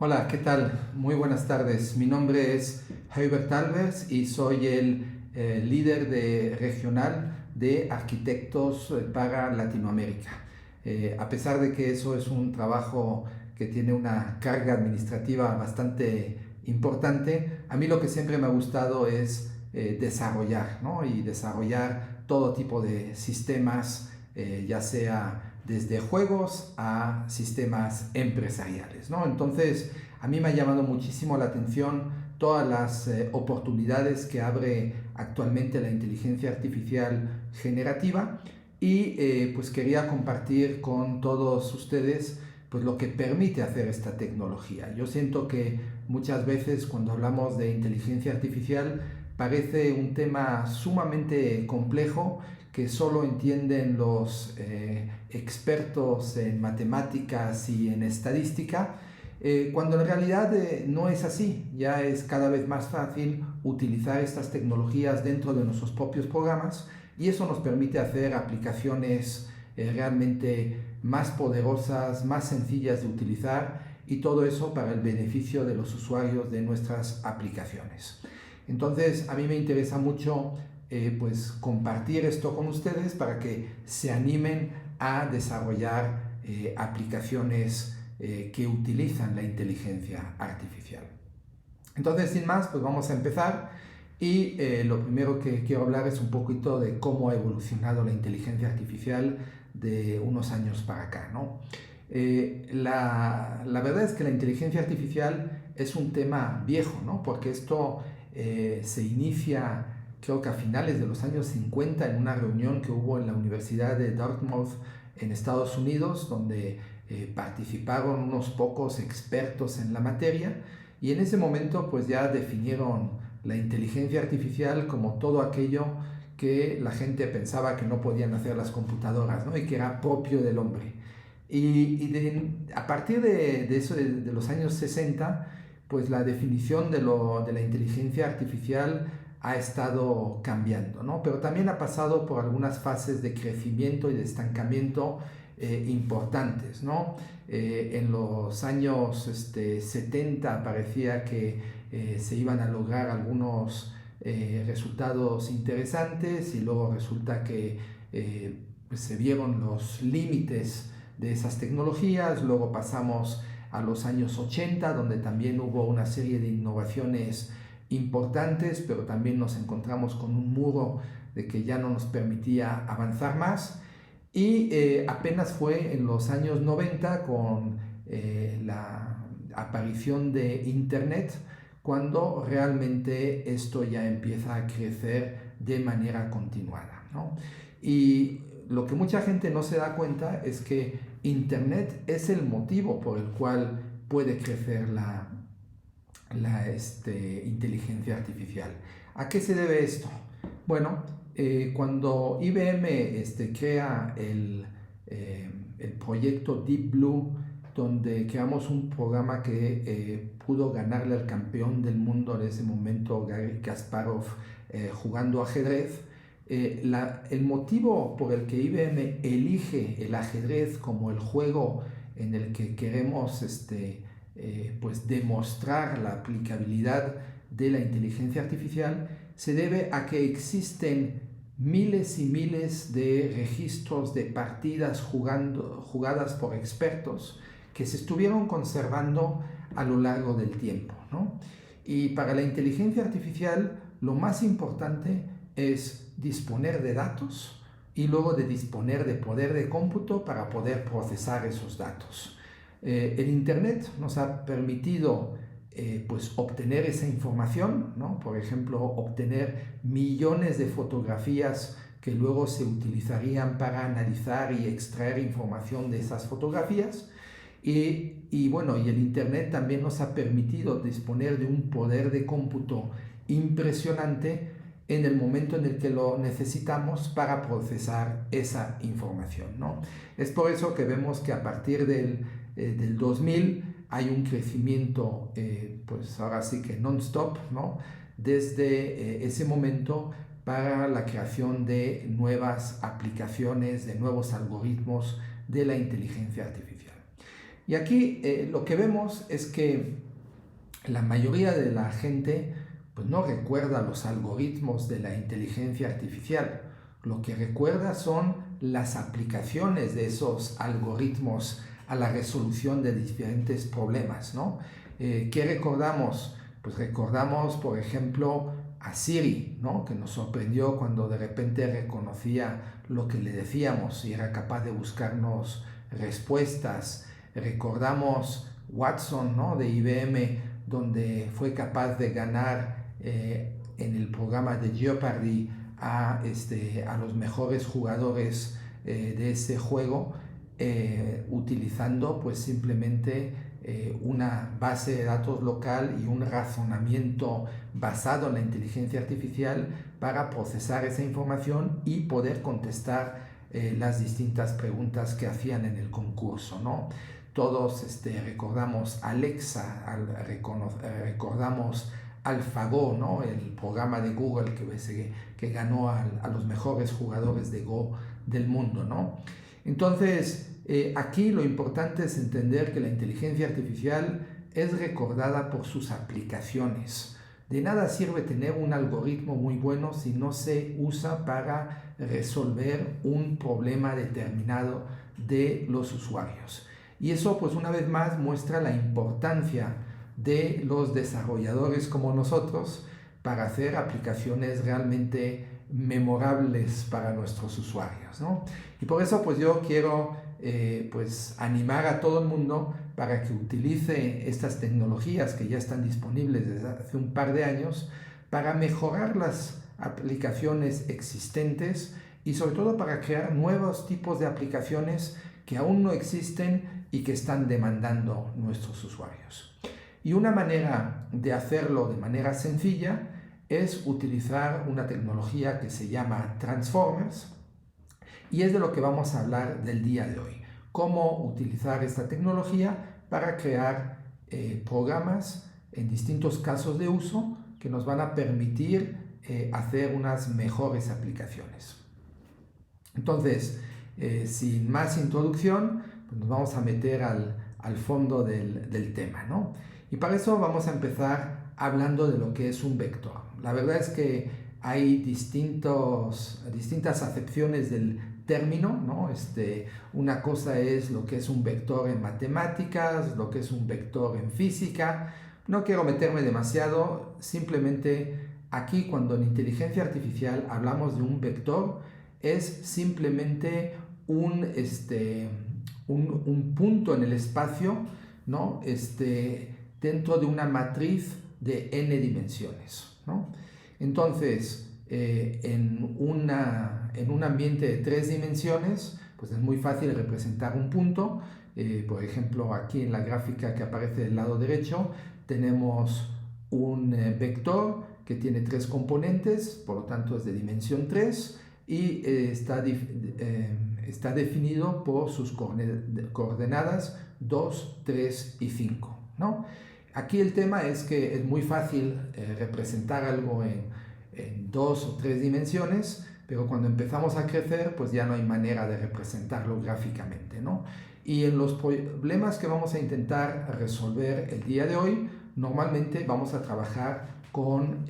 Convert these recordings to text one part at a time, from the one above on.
Hola, ¿qué tal? Muy buenas tardes. Mi nombre es Herbert Albers y soy el líder regional de arquitectos para Latinoamérica. A pesar de que eso es un trabajo que tiene una carga administrativa bastante importante, a mí lo que siempre me ha gustado es desarrollar, ¿no? Y desarrollar todo tipo de sistemas, ya sea desde juegos a sistemas empresariales, ¿no? Entonces, a mí me ha llamado muchísimo la atención todas las oportunidades que abre actualmente la inteligencia artificial generativa y pues quería compartir con todos ustedes pues lo que permite hacer esta tecnología. Yo siento que muchas veces cuando hablamos de inteligencia artificial parece un tema sumamente complejo que solo entienden los expertos en matemáticas y en estadística, cuando en realidad no es así. Ya es cada vez más fácil utilizar estas tecnologías dentro de nuestros propios programas y eso nos permite hacer aplicaciones realmente más poderosas, más sencillas de utilizar y todo eso para el beneficio de los usuarios de nuestras aplicaciones. Entonces, a mí me interesa mucho pues compartir esto con ustedes para que se animen a desarrollar aplicaciones que utilizan la inteligencia artificial. Entonces, sin más, pues vamos a empezar y lo primero que quiero hablar es un poquito de cómo ha evolucionado la inteligencia artificial de unos años para acá, ¿no? La verdad es que la inteligencia artificial es un tema viejo, ¿no? Porque esto se inicia creo que a finales de los años 50 en una reunión que hubo en la Universidad de Dartmouth en Estados Unidos, donde participaron unos pocos expertos en la materia y en ese momento pues ya definieron la inteligencia artificial como todo aquello que la gente pensaba que no podían hacer las computadoras, ¿no? Y que era propio del hombre. A partir de eso, de los años 60, pues la definición de la inteligencia artificial ha estado cambiando, ¿no? Pero también ha pasado por algunas fases de crecimiento y de estancamiento importantes, ¿no? En los años 70 parecía que se iban a lograr algunos resultados interesantes y luego resulta que pues se vieron los límites de esas tecnologías, luego pasamos a los años 80 donde también hubo una serie de innovaciones importantes, pero también nos encontramos con un muro de que ya no nos permitía avanzar más. Y apenas fue en los años 90 con la aparición de Internet cuando realmente esto ya empieza a crecer de manera continuada, ¿no? Y lo que mucha gente no se da cuenta es que Internet es el motivo por el cual puede crecer la inteligencia artificial. ¿A qué se debe esto? Bueno, cuando IBM crea el proyecto Deep Blue, donde creamos un programa que pudo ganarle al campeón del mundo en ese momento, Garry Kasparov, jugando ajedrez, el motivo por el que IBM elige el ajedrez como el juego en el que queremos pues demostrar la aplicabilidad de la inteligencia artificial se debe a que existen miles y miles de registros de partidas jugadas por expertos que se estuvieron conservando a lo largo del tiempo, ¿no? Y para la inteligencia artificial lo más importante es disponer de datos y luego de disponer de poder de cómputo para poder procesar esos datos. El Internet nos ha permitido pues obtener esa información, ¿no? Por ejemplo, obtener millones de fotografías que luego se utilizarían para analizar y extraer información de esas fotografías. Bueno, y el Internet también nos ha permitido disponer de un poder de cómputo impresionante en el momento en el que lo necesitamos para procesar esa información, ¿no? Es por eso que vemos que a partir del 2000 hay un crecimiento, pues ahora sí que non-stop, ¿no? Desde ese momento para la creación de nuevas aplicaciones, de nuevos algoritmos de la inteligencia artificial. Y aquí lo que vemos es que la mayoría de la gente pues, no recuerda los algoritmos de la inteligencia artificial. Lo que recuerda son las aplicaciones de esos algoritmos a la resolución de diferentes problemas, ¿no? ¿Qué recordamos? Pues recordamos, por ejemplo, a Siri, ¿no? Que nos sorprendió cuando de repente reconocía lo que le decíamos y era capaz de buscarnos respuestas. Recordamos Watson, ¿no? De IBM, donde fue capaz de ganar en el programa de Jeopardy a los mejores jugadores de ese juego, utilizando pues simplemente una base de datos local y un razonamiento basado en la inteligencia artificial para procesar esa información y poder contestar las distintas preguntas que hacían en el concurso, ¿no? Todos recordamos Alexa, recordamos AlphaGo, ¿no? El programa de Google que ganó a los mejores jugadores de Go del mundo, ¿no? Entonces, aquí lo importante es entender que la inteligencia artificial es recordada por sus aplicaciones. De nada sirve tener un algoritmo muy bueno si no se usa para resolver un problema determinado de los usuarios. Y eso, pues una vez más, muestra la importancia de los desarrolladores como nosotros para hacer aplicaciones realmente memorables para nuestros usuarios, ¿no? Y por eso pues yo quiero pues animar a todo el mundo para que utilice estas tecnologías que ya están disponibles desde hace un par de años para mejorar las aplicaciones existentes y sobre todo para crear nuevos tipos de aplicaciones que aún no existen y que están demandando nuestros usuarios. Y una manera de hacerlo de manera sencilla es utilizar una tecnología que se llama Transformers y es de lo que vamos a hablar del día de hoy. Cómo utilizar esta tecnología para crear programas en distintos casos de uso que nos van a permitir hacer unas mejores aplicaciones. Entonces, sin más introducción, pues nos vamos a meter al fondo del tema, ¿no? Y para eso vamos a empezar hablando de lo que es un vector. La verdad es que hay distintas acepciones del término, ¿no? Una cosa es lo que es un vector en matemáticas, lo que es un vector en física. No quiero meterme demasiado, simplemente aquí cuando en inteligencia artificial hablamos de un vector, es simplemente un punto en el espacio, ¿no? Dentro de una matriz de n dimensiones, ¿no? Entonces, en un ambiente de 3 dimensiones, pues es muy fácil representar un punto. Por ejemplo, aquí en la gráfica que aparece del lado derecho, tenemos un vector que tiene 3 componentes, por lo tanto es de dimensión 3 y está definido por sus coordenadas 2, 3 y 5, ¿no? Aquí el tema es que es muy fácil representar algo en 2 o 3 dimensiones, pero cuando empezamos a crecer, pues ya no hay manera de representarlo gráficamente, ¿no? Y en los problemas que vamos a intentar resolver el día de hoy, normalmente vamos a trabajar con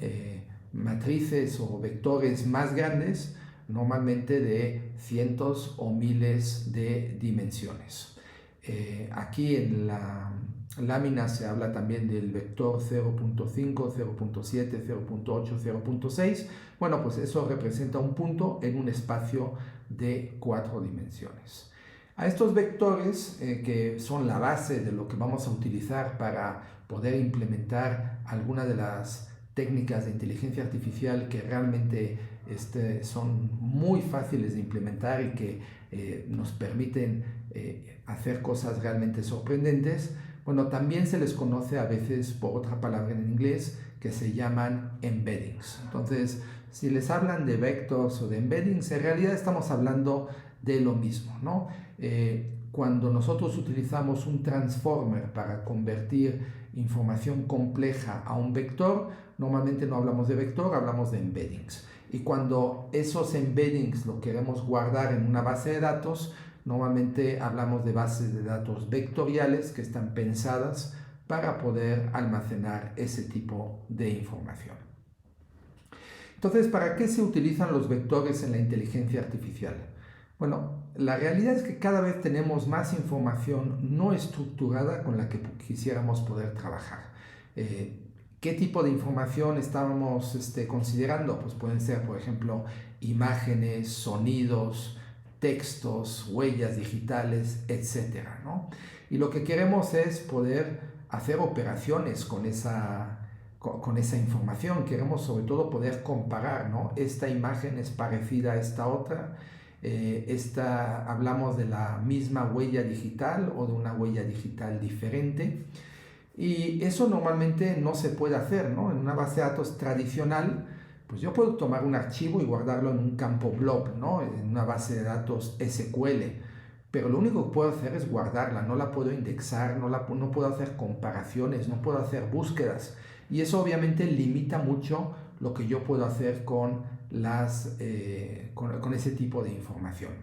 matrices o vectores más grandes, normalmente de cientos o miles de dimensiones. Aquí en la lámina se habla también del vector 0.5, 0.7, 0.8, 0.6. Bueno, pues eso representa un punto en un espacio de 4 dimensiones. A estos vectores, que son la base de lo que vamos a utilizar para poder implementar algunas de las técnicas de inteligencia artificial que realmente son muy fáciles de implementar y que nos permiten hacer cosas realmente sorprendentes. Bueno, también se les conoce a veces por otra palabra en inglés que se llaman embeddings. Entonces, si les hablan de vectors o de embeddings, en realidad estamos hablando de lo mismo, ¿no? Cuando nosotros utilizamos un transformer para convertir información compleja a un vector, normalmente no hablamos de vector, hablamos de embeddings. Y cuando esos embeddings lo queremos guardar en una base de datos, Normalmente hablamos de bases de datos vectoriales que están pensadas para poder almacenar ese tipo de información. Entonces, ¿para qué se utilizan los vectores en la inteligencia artificial? Bueno, la realidad es que cada vez tenemos más información no estructurada con la que quisiéramos poder trabajar. ¿Qué tipo de información estábamos considerando? Pues pueden ser, por ejemplo, imágenes, sonidos, textos, huellas digitales, etcétera, ¿no? Y lo que queremos es poder hacer operaciones con esa información. Queremos sobre todo poder comparar, ¿no? Esta imagen es parecida a esta otra. Hablamos de la misma huella digital o de una huella digital diferente. Y eso normalmente no se puede hacer, ¿no? En una base de datos tradicional, pues yo puedo tomar un archivo y guardarlo en un campo blob, ¿no? En una base de datos SQL. Pero lo único que puedo hacer es guardarla, no la puedo indexar, no puedo hacer comparaciones, no puedo hacer búsquedas. Y eso obviamente limita mucho lo que yo puedo hacer con ese tipo de información.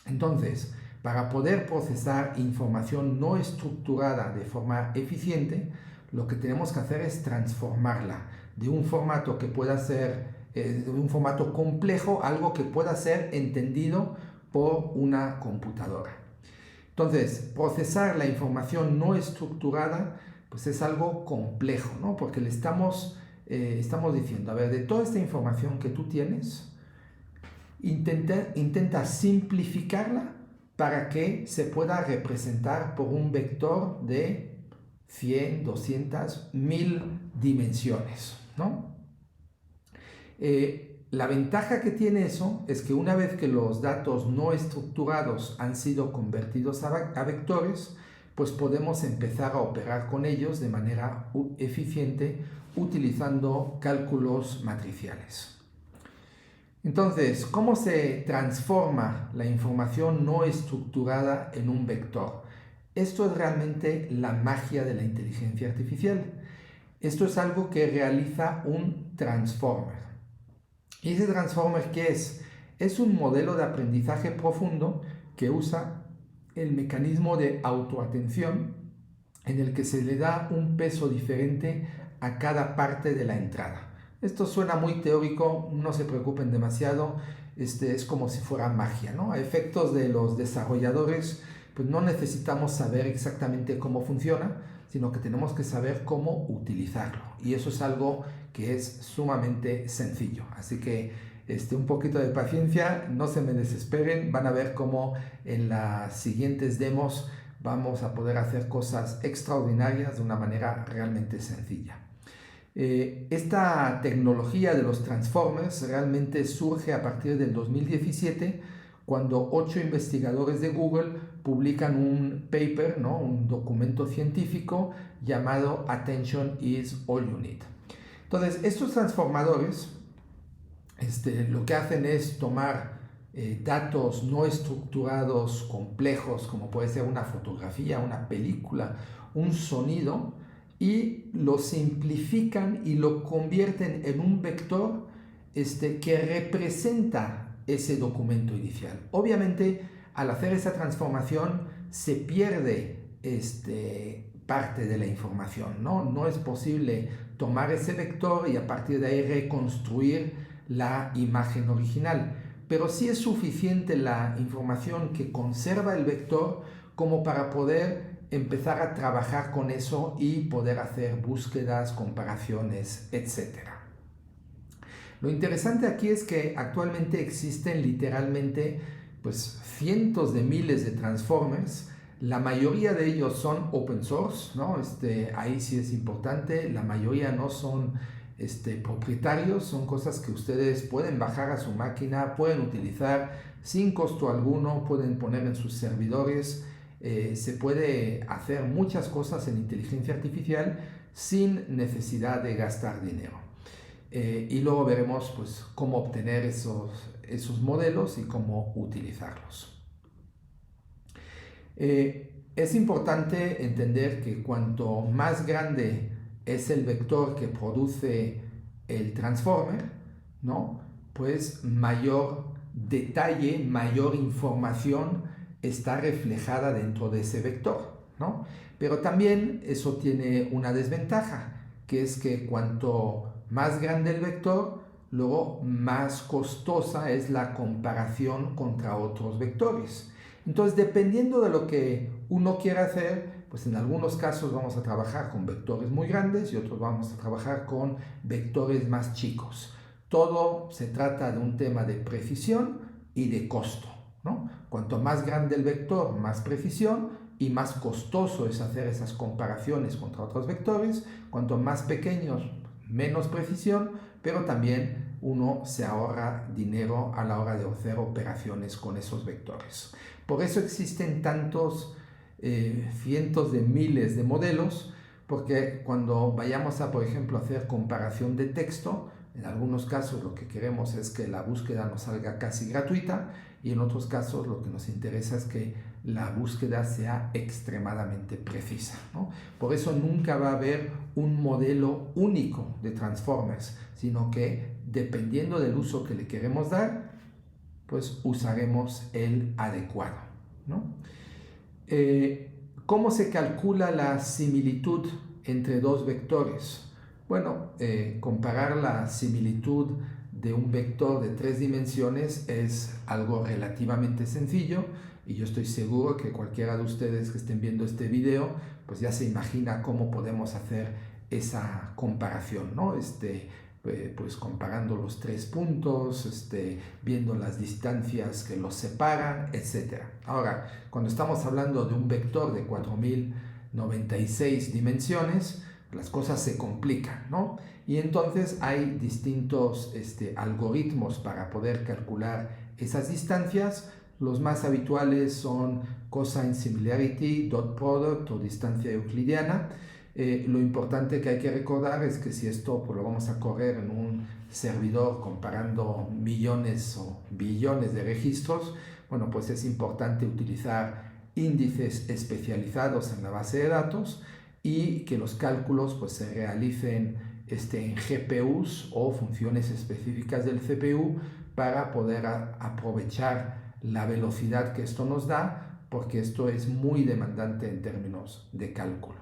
Entonces, para poder procesar información no estructurada de forma eficiente, lo que tenemos que hacer es transformarla de un formato que pueda ser, de un formato complejo, a algo que pueda ser entendido por una computadora. Entonces, procesar la información no estructurada, pues es algo complejo, ¿no? Porque le estamos diciendo, a ver, de toda esta información que tú tienes, intenta simplificarla para que se pueda representar por un vector de 100, 200, 1000 dimensiones, ¿no? La ventaja que tiene eso es que una vez que los datos no estructurados han sido convertidos a vectores, pues podemos empezar a operar con ellos de manera eficiente utilizando cálculos matriciales. Entonces, ¿cómo se transforma la información no estructurada en un vector? Esto es realmente la magia de la inteligencia artificial. Esto es algo que realiza un transformer. ¿Y ese transformer qué es? Es un modelo de aprendizaje profundo que usa el mecanismo de autoatención en el que se le da un peso diferente a cada parte de la entrada. Esto suena muy teórico, no se preocupen demasiado, es como si fuera magia, ¿no? A efectos de los desarrolladores, pues no necesitamos saber exactamente cómo funciona, sino que tenemos que saber cómo utilizarlo. Y eso es algo que es sumamente sencillo. Así que un poquito de paciencia, no se me desesperen, van a ver cómo en las siguientes demos vamos a poder hacer cosas extraordinarias de una manera realmente sencilla. Esta tecnología de los transformers realmente surge a partir del 2017, cuando 8 investigadores de Google publican un paper, ¿no? Un documento científico llamado Attention is All You Need. Entonces, estos transformadores lo que hacen es tomar datos no estructurados, complejos, como puede ser una fotografía, una película, un sonido, y lo simplifican y lo convierten en un vector que representa ese documento inicial. Obviamente, al hacer esa transformación, se pierde parte de la información, ¿no? No es posible tomar ese vector y a partir de ahí reconstruir la imagen original. Pero sí es suficiente la información que conserva el vector como para poder empezar a trabajar con eso y poder hacer búsquedas, comparaciones, etc. Lo interesante aquí es que actualmente existen literalmente pues cientos de miles de transformers. La mayoría de ellos son open source, ¿no? Ahí sí es importante. La mayoría no son propietarios, son cosas que ustedes pueden bajar a su máquina, pueden utilizar sin costo alguno, pueden poner en sus servidores. Se puede hacer muchas cosas en inteligencia artificial sin necesidad de gastar dinero. Y luego veremos pues, cómo obtener esos modelos y cómo utilizarlos. Es importante entender que cuanto más grande es el vector que produce el transformer, ¿no? Pues mayor detalle, mayor información está reflejada dentro de ese vector, ¿no? Pero también eso tiene una desventaja, que es que cuanto más grande el vector, luego más costosa es la comparación contra otros vectores. Entonces, dependiendo de lo que uno quiera hacer, pues en algunos casos vamos a trabajar con vectores muy grandes y otros vamos a trabajar con vectores más chicos. Todo se trata de un tema de precisión y de costo, ¿no? Cuanto más grande el vector, más precisión, y más costoso es hacer esas comparaciones contra otros vectores. Cuanto más pequeños, menos precisión, pero también uno se ahorra dinero a la hora de hacer operaciones con esos vectores. Por eso existen tantos cientos de miles de modelos, porque cuando vayamos a, por ejemplo, hacer comparación de texto, en algunos casos lo que queremos es que la búsqueda nos salga casi gratuita, y en otros casos lo que nos interesa es que la búsqueda sea extremadamente precisa, ¿no? Por eso nunca va a haber un modelo único de Transformers, sino que dependiendo del uso que le queremos dar, pues usaremos el adecuado, ¿no? ¿Cómo se calcula la similitud entre dos vectores? Bueno, comparar la similitud de un vector de 3 dimensiones es algo relativamente sencillo, y yo estoy seguro que cualquiera de ustedes que estén viendo este video pues ya se imagina cómo podemos hacer esa comparación, ¿no? Pues comparando los 3 puntos, viendo las distancias que los separan, etc. Ahora, cuando estamos hablando de un vector de 4096 dimensiones, las cosas se complican, ¿no? Y entonces hay distintos algoritmos para poder calcular esas distancias. Los más habituales son cosine similarity, dot product o distancia euclidiana. Lo importante que hay que recordar es que si esto pues, lo vamos a correr en un servidor comparando millones o billones de registros, bueno, pues es importante utilizar índices especializados en la base de datos, y que los cálculos pues, se realicen en GPUs o funciones específicas del CPU para poder aprovechar la velocidad que esto nos da, porque esto es muy demandante en términos de cálculo.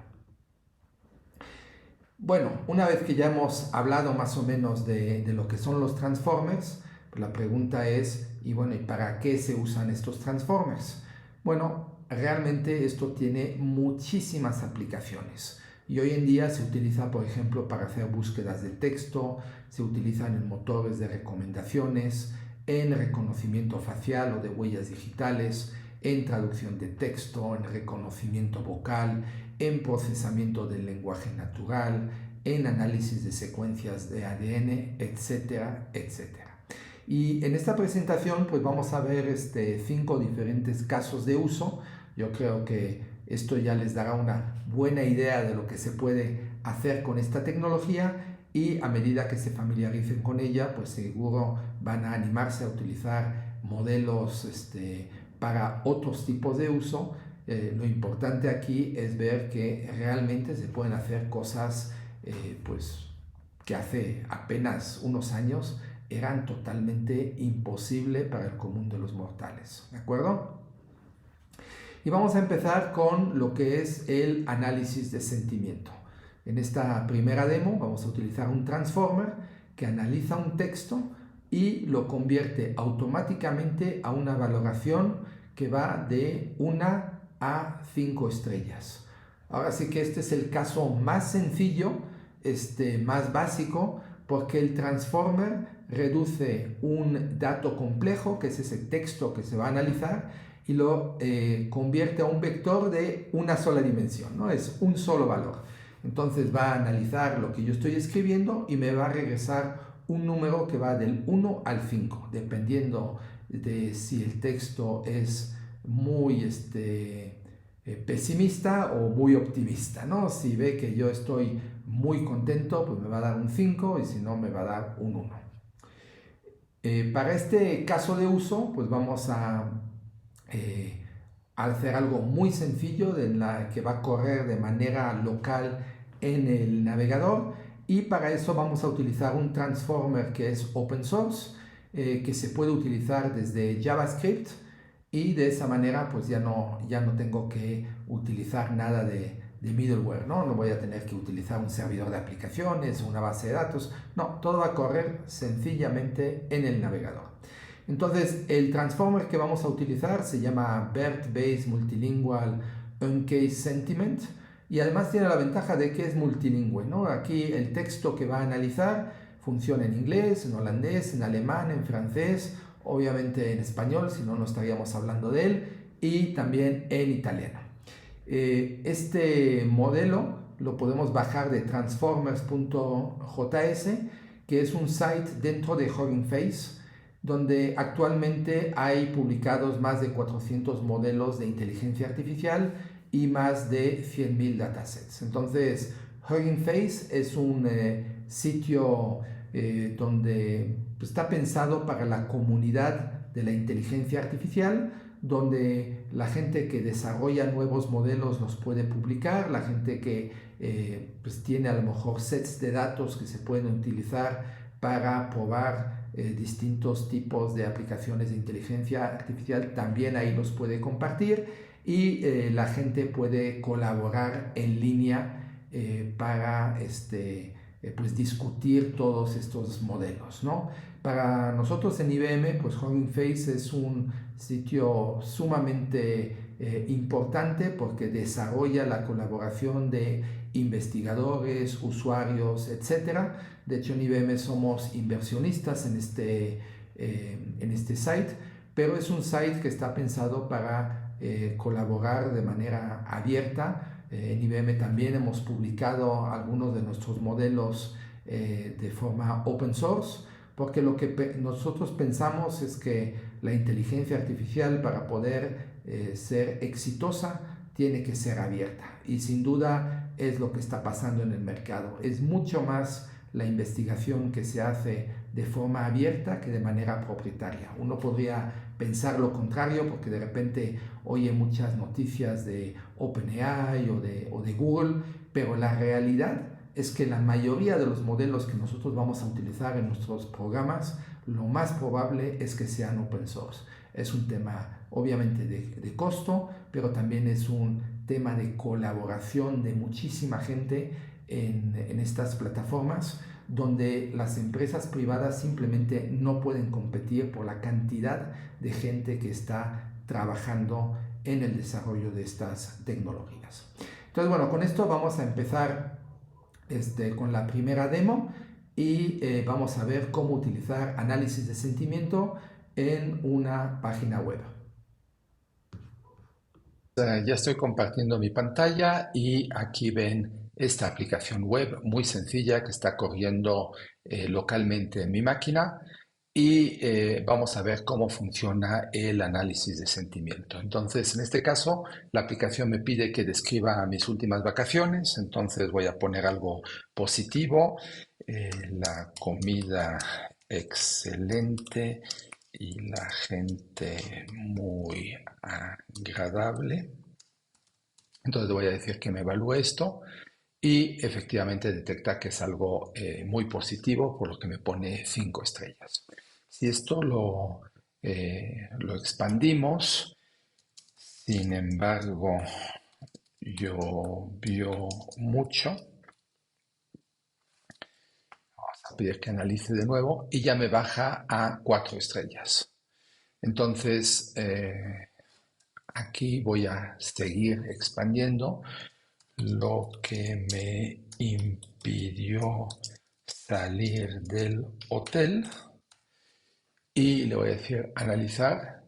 Bueno, una vez que ya hemos hablado más o menos de lo que son los transformers, pues la pregunta es, ¿y para qué se usan estos transformers? Bueno, realmente esto tiene muchísimas aplicaciones, y hoy en día se utiliza, por ejemplo, para hacer búsquedas de texto, se utilizan en motores de recomendaciones, en reconocimiento facial o de huellas digitales, en traducción de texto, en reconocimiento vocal, en procesamiento del lenguaje natural, en análisis de secuencias de ADN, etcétera, etcétera. Y en esta presentación pues vamos a ver 5 diferentes casos de uso. Yo creo que esto ya les dará una buena idea de lo que se puede hacer con esta tecnología, y a medida que se familiaricen con ella, pues seguro van a animarse a utilizar modelos para otros tipos de uso. Lo importante aquí es ver que realmente se pueden hacer cosas pues que hace apenas unos años eran totalmente imposibles para el común de los mortales, ¿de acuerdo? Y vamos a empezar con lo que es el análisis de sentimiento. En esta primera demo vamos a utilizar un transformer que analiza un texto y lo convierte automáticamente a una valoración que va de 1 a 5 estrellas. Ahora sí que este es el caso más sencillo, más básico, porque el transformer reduce un dato complejo, que es ese texto que se va a analizar, y lo convierte a un vector de una sola dimensión, ¿no? Es un solo valor. Entonces va a analizar lo que yo estoy escribiendo y me va a regresar un número que va del 1 al 5, dependiendo de si el texto es muy pesimista o muy optimista, ¿no? Si ve que yo estoy muy contento, pues me va a dar un 5, y si no, me va a dar un 1. Para este caso de uso, pues vamos a hacer algo muy sencillo que va a correr de manera local en el navegador, y para eso vamos a utilizar un transformer que es open source, que se puede utilizar desde JavaScript, y de esa manera pues ya no tengo que utilizar nada de middleware, ¿no? No voy a tener que utilizar un servidor de aplicaciones, una base de datos, no, todo va a correr sencillamente en el navegador. Entonces, el transformer que vamos a utilizar se llama BERT Base Multilingual Uncase Sentiment y además tiene la ventaja de que es multilingüe, ¿no? Aquí el texto que va a analizar funciona en inglés, en holandés, en alemán, en francés, obviamente en español, si no, no estaríamos hablando de él, y también en italiano. Este modelo lo podemos bajar de transformers.js, que es un site dentro de Hugging Face, donde actualmente hay publicados más de 400 modelos de inteligencia artificial y más de 100.000 datasets. Entonces, Hugging Face es un sitio donde está pensado para la comunidad de la inteligencia artificial, donde la gente que desarrolla nuevos modelos los puede publicar, la gente que pues tiene a lo mejor sets de datos que se pueden utilizar para probar distintos tipos de aplicaciones de inteligencia artificial, también ahí los puede compartir y la gente puede colaborar en línea para pues discutir todos estos modelos, ¿no? Para nosotros en IBM, pues Hugging Face es un sitio sumamente importante porque desarrolla la colaboración de investigadores, usuarios, etc. De hecho, en IBM somos inversionistas en este site, pero es un site que está pensado para colaborar de manera abierta. En IBM también hemos publicado algunos de nuestros modelos de forma open source, porque lo que nosotros pensamos es que la inteligencia artificial, para poder ser exitosa, tiene que ser abierta, y sin duda es lo que está pasando en el mercado. Es mucho más la investigación que se hace de forma abierta que de manera propietaria. Uno podría pensar lo contrario, porque de repente oye muchas noticias de OpenAI o de Google, pero la realidad es que la mayoría de los modelos que nosotros vamos a utilizar en nuestros programas, lo más probable es que sean open source. Es un tema obviamente de costo, pero también es un tema de colaboración de muchísima gente en estas plataformas, donde las empresas privadas simplemente no pueden competir por la cantidad de gente que está trabajando en el desarrollo de estas tecnologías. Entonces, bueno, con esto vamos a empezar con la primera demo y vamos a ver cómo utilizar análisis de sentimiento en una página web. Ya estoy compartiendo mi pantalla y aquí ven esta aplicación web muy sencilla que está corriendo localmente en mi máquina, y vamos a ver cómo funciona el análisis de sentimiento. Entonces, en este caso, la aplicación me pide que describa mis últimas vacaciones, entonces voy a poner algo positivo, la comida excelente y la gente muy agradable. Entonces voy a decir que me evalúe esto y efectivamente detecta que es algo muy positivo, por lo que me pone 5 estrellas. Si esto lo expandimos, sin embargo, llovió mucho. Vamos a pedir que analice de nuevo y ya me baja a 4 estrellas. Entonces, aquí voy a seguir expandiendo, lo que me impidió salir del hotel, y le voy a decir analizar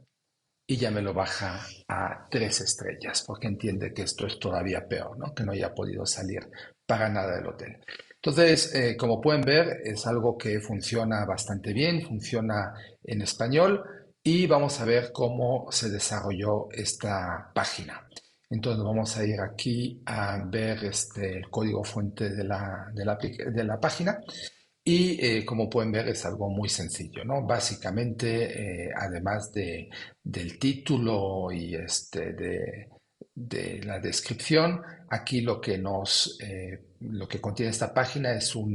y ya me lo baja a 3 estrellas porque entiende que esto es todavía peor, ¿no? Que no haya podido salir para nada del hotel. Entonces, como pueden ver, es algo que funciona bastante bien, funciona en español, y vamos a ver cómo se desarrolló esta página. Entonces vamos a ir aquí a ver el código fuente de la página. Y como pueden ver, es algo muy sencillo, ¿no? Básicamente, además del título y de la descripción, aquí lo que contiene esta página es un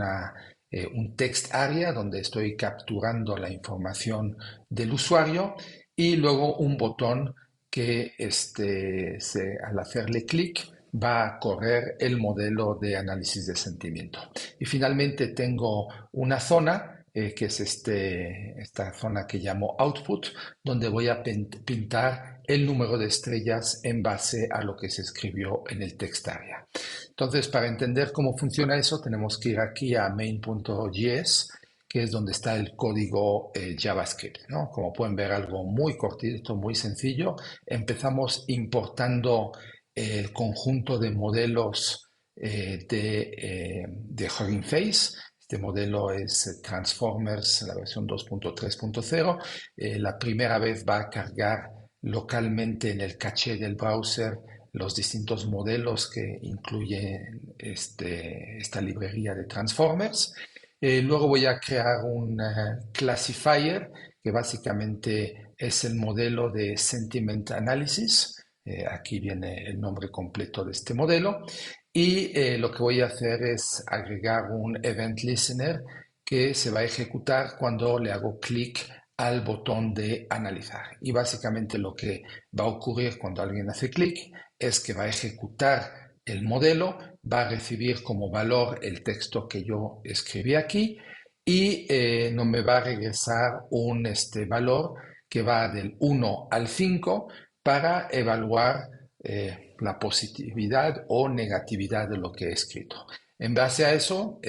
text area donde estoy capturando la información del usuario, y luego un botón que al hacerle clic va a correr el modelo de análisis de sentimiento. Y finalmente tengo una zona que es esta zona que llamo output, donde voy a pintar el número de estrellas en base a lo que se escribió en el text area. Entonces, para entender cómo funciona eso, tenemos que ir aquí a main.js, que es donde está el código JavaScript, ¿no? Como pueden ver, algo muy cortito, muy sencillo. Empezamos importando el conjunto de modelos de Hugging Face. Este modelo es Transformers, la versión 2.3.0. La primera vez va a cargar localmente en el caché del browser los distintos modelos que incluye esta librería de Transformers. Luego voy a crear un classifier que básicamente es el modelo de Sentiment Analysis. Aquí viene el nombre completo de este modelo. Y lo que voy a hacer es agregar un Event Listener que se va a ejecutar cuando le hago clic al botón de analizar. Y básicamente lo que va a ocurrir cuando alguien hace clic es que va a ejecutar el modelo, va a recibir como valor el texto que yo escribí aquí y no me va a regresar un valor que va del 1 al 5 para evaluar la positividad o negatividad de lo que he escrito. En base a eso,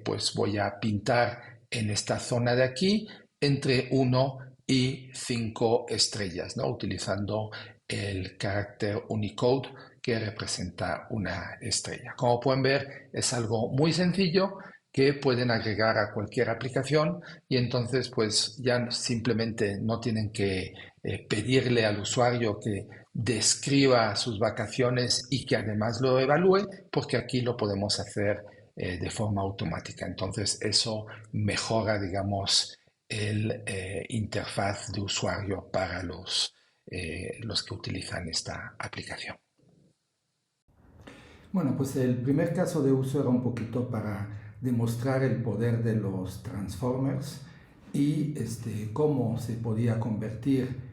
pues voy a pintar en esta zona de aquí entre 1 y 5 estrellas, ¿no? Utilizando el carácter Unicode que representa una estrella. Como pueden ver, es algo muy sencillo que pueden agregar a cualquier aplicación y entonces pues ya simplemente no tienen que pedirle al usuario que describa sus vacaciones y que además lo evalúe, porque aquí lo podemos hacer de forma automática. Entonces eso mejora, digamos, el interfaz de usuario para los que utilizan esta aplicación. Bueno, pues el primer caso de uso era un poquito para demostrar el poder de los transformers y cómo se podía convertir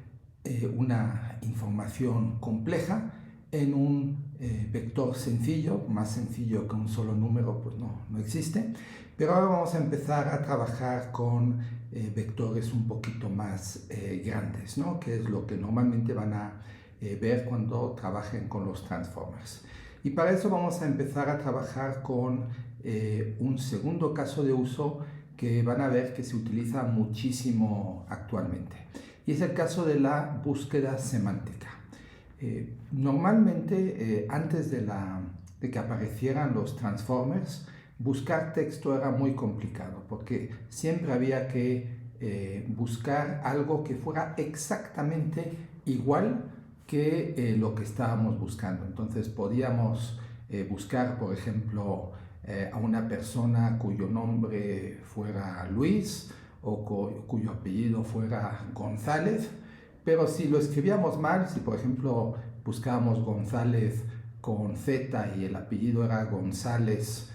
una información compleja en un vector sencillo, más sencillo que un solo número, pues no existe. Pero ahora vamos a empezar a trabajar con vectores un poquito más grandes, ¿no? Que es lo que normalmente van a ver cuando trabajen con los transformers. Y para eso vamos a empezar a trabajar con un segundo caso de uso que van a ver que se utiliza muchísimo actualmente. Y es el caso de la búsqueda semántica. Normalmente, antes de que aparecieran los transformers, buscar texto era muy complicado porque siempre había que buscar algo que fuera exactamente igual que lo que estábamos buscando. Entonces podíamos buscar, por ejemplo, a una persona cuyo nombre fuera Luis o cuyo apellido fuera González, pero si lo escribíamos mal, si por ejemplo buscábamos González con Z y el apellido era González,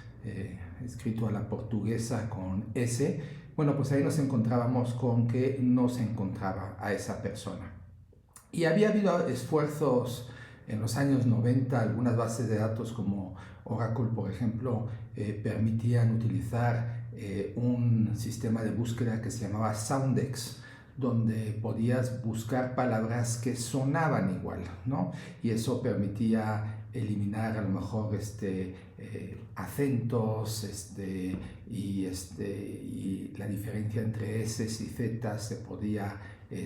escrito a la portuguesa con S, bueno, pues ahí nos encontrábamos con que no se encontraba a esa persona. Y había habido esfuerzos en los años 90, algunas bases de datos como Oracle, por ejemplo, permitían utilizar un sistema de búsqueda que se llamaba Soundex, donde podías buscar palabras que sonaban igual, ¿no? Y eso permitía eliminar a lo mejor acentos y la diferencia entre S y Z se podía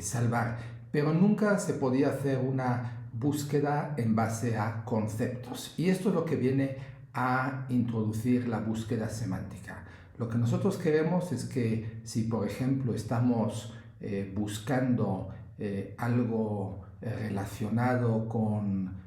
salvar, pero nunca se podía hacer una búsqueda en base a conceptos. Y esto es lo que viene a introducir la búsqueda semántica. Lo que nosotros queremos es que si, por ejemplo, estamos buscando algo relacionado con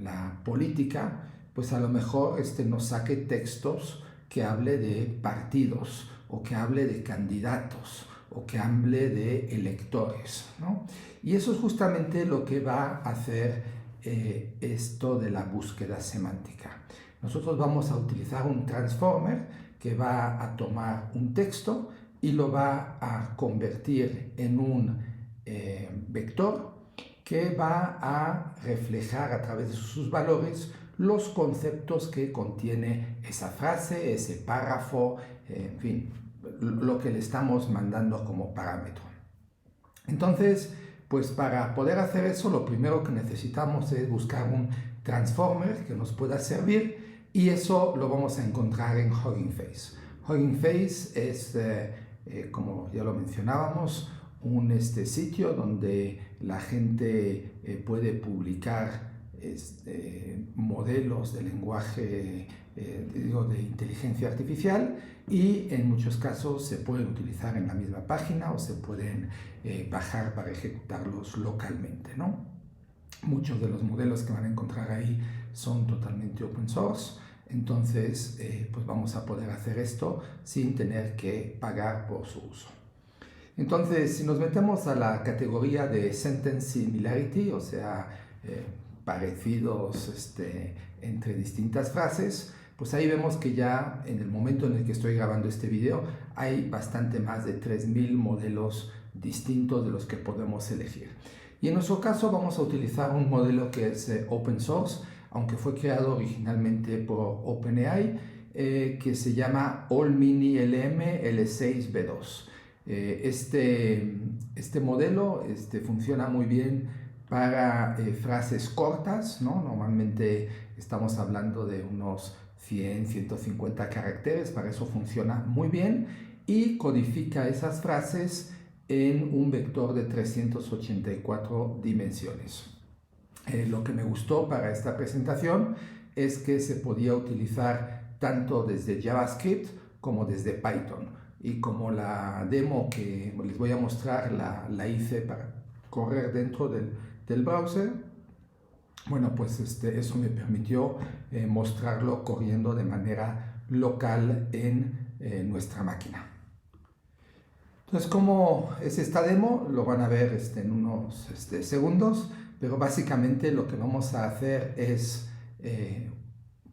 la política, pues a lo mejor nos saque textos que hable de partidos o que hable de candidatos o que hable de electores, ¿no? Y eso es justamente lo que va a hacer esto de la búsqueda semántica. Nosotros vamos a utilizar un transformer que va a tomar un texto y lo va a convertir en un vector que va a reflejar a través de sus valores los conceptos que contiene esa frase, ese párrafo, en fin, lo que le estamos mandando como parámetro. Entonces, pues para poder hacer eso, lo primero que necesitamos es buscar un transformer que nos pueda servir, y eso lo vamos a encontrar en Hugging Face. Hugging Face es, como ya lo mencionábamos, un sitio donde la gente puede publicar modelos de lenguaje, de inteligencia artificial, y en muchos casos se pueden utilizar en la misma página o se pueden bajar para ejecutarlos localmente, ¿no? Muchos de los modelos que van a encontrar ahí son totalmente open source, entonces pues vamos a poder hacer esto sin tener que pagar por su uso. Entonces, si nos metemos a la categoría de Sentence Similarity, o sea, parecidos entre distintas frases, pues ahí vemos que ya en el momento en el que estoy grabando este video hay bastante más de 3000 modelos distintos de los que podemos elegir. Y en nuestro caso vamos a utilizar un modelo que es open source, aunque fue creado originalmente por OpenAI, que se llama All-Mini LM L6B2. Este modelo funciona muy bien para frases cortas, ¿no? Normalmente estamos hablando de unos 100, 150 caracteres, para eso funciona muy bien, y codifica esas frases en un vector de 384 dimensiones. Lo que me gustó para esta presentación es que se podía utilizar tanto desde JavaScript como desde Python, y como la demo que les voy a mostrar la hice para correr dentro del browser, bueno, pues eso me permitió mostrarlo corriendo de manera local en nuestra máquina. Entonces, ¿cómo es esta demo? Lo van a ver en unos segundos, pero básicamente lo que vamos a hacer es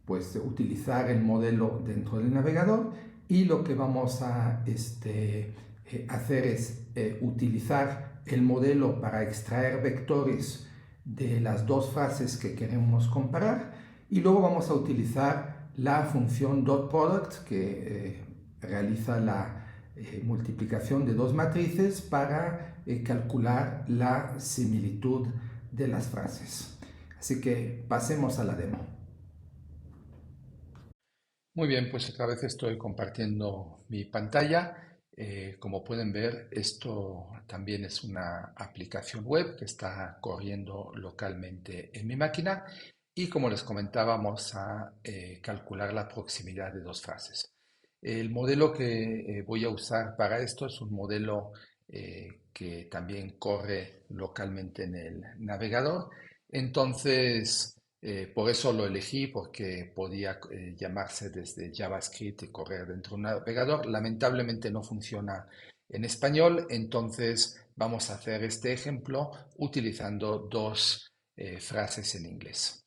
pues utilizar el modelo dentro del navegador, y lo que vamos a hacer es utilizar el modelo para extraer vectores de las dos frases que queremos comparar, y luego vamos a utilizar la función dot-product que realiza la multiplicación de dos matrices para calcular la similitud de las frases. Así que pasemos a la demo. Muy bien, pues otra vez estoy compartiendo mi pantalla. Como pueden ver, esto también es una aplicación web que está corriendo localmente en mi máquina, y como les comentaba, vamos a calcular la proximidad de dos frases. El modelo que voy a usar para esto es un modelo que también corre localmente en el navegador. Entonces, por eso lo elegí, porque podía llamarse desde JavaScript y correr dentro de un navegador. Lamentablemente no funciona en español, entonces vamos a hacer este ejemplo utilizando dos frases en inglés.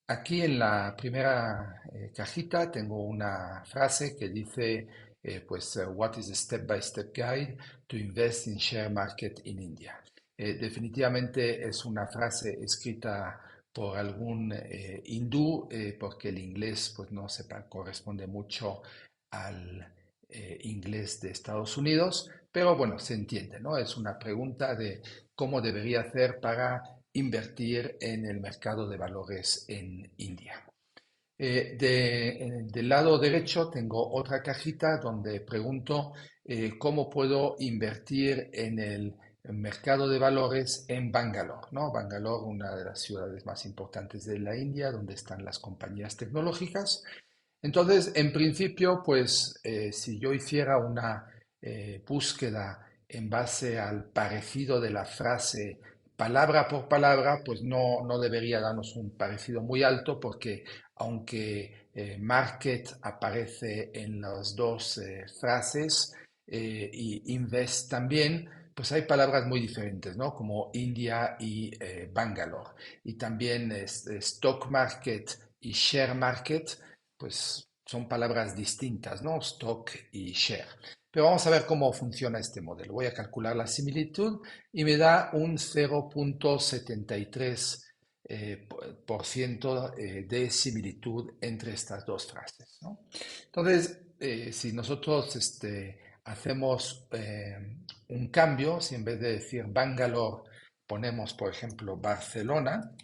Aquí en la primera cajita tengo una frase que dice, what is the step-by-step guide to invest in share market in India? Definitivamente es una frase escrita por algún hindú, porque el inglés pues no se corresponde mucho al inglés de Estados Unidos, pero bueno, se entiende, ¿no? Es una pregunta de cómo debería hacer para invertir en el mercado de valores en India. Del lado derecho tengo otra cajita donde pregunto cómo puedo invertir en el mercado de valores en Bangalore, ¿no? Bangalore, una de las ciudades más importantes de la India, donde están las compañías tecnológicas. Entonces, en principio, pues si yo hiciera una búsqueda en base al parecido de la frase palabra por palabra, pues no debería darnos un parecido muy alto, porque aunque market aparece en las dos frases y invest también, pues hay palabras muy diferentes, ¿no? Como India y Bangalore. Y también stock market y share market, pues son palabras distintas, ¿no? Stock y share. Pero vamos a ver cómo funciona este modelo. Voy a calcular la similitud y me da un 0,73 por ciento de similitud entre estas dos frases, ¿no? Entonces, si nosotros hacemos un cambio, si en vez de decir Bangalore ponemos, por ejemplo, Barcelona,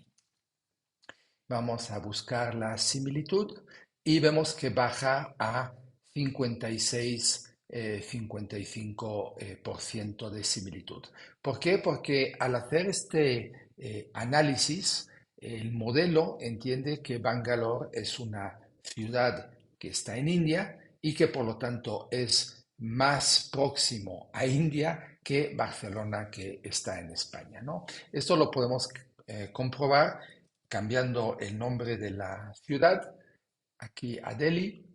vamos a buscar la similitud y vemos que baja a 56, 55% de similitud. ¿Por qué? Porque al hacer este análisis, el modelo entiende que Bangalore es una ciudad que está en India y que por lo tanto es más próximo a India que Barcelona, que está en España, ¿no? Esto lo podemos comprobar cambiando el nombre de la ciudad, aquí a Delhi,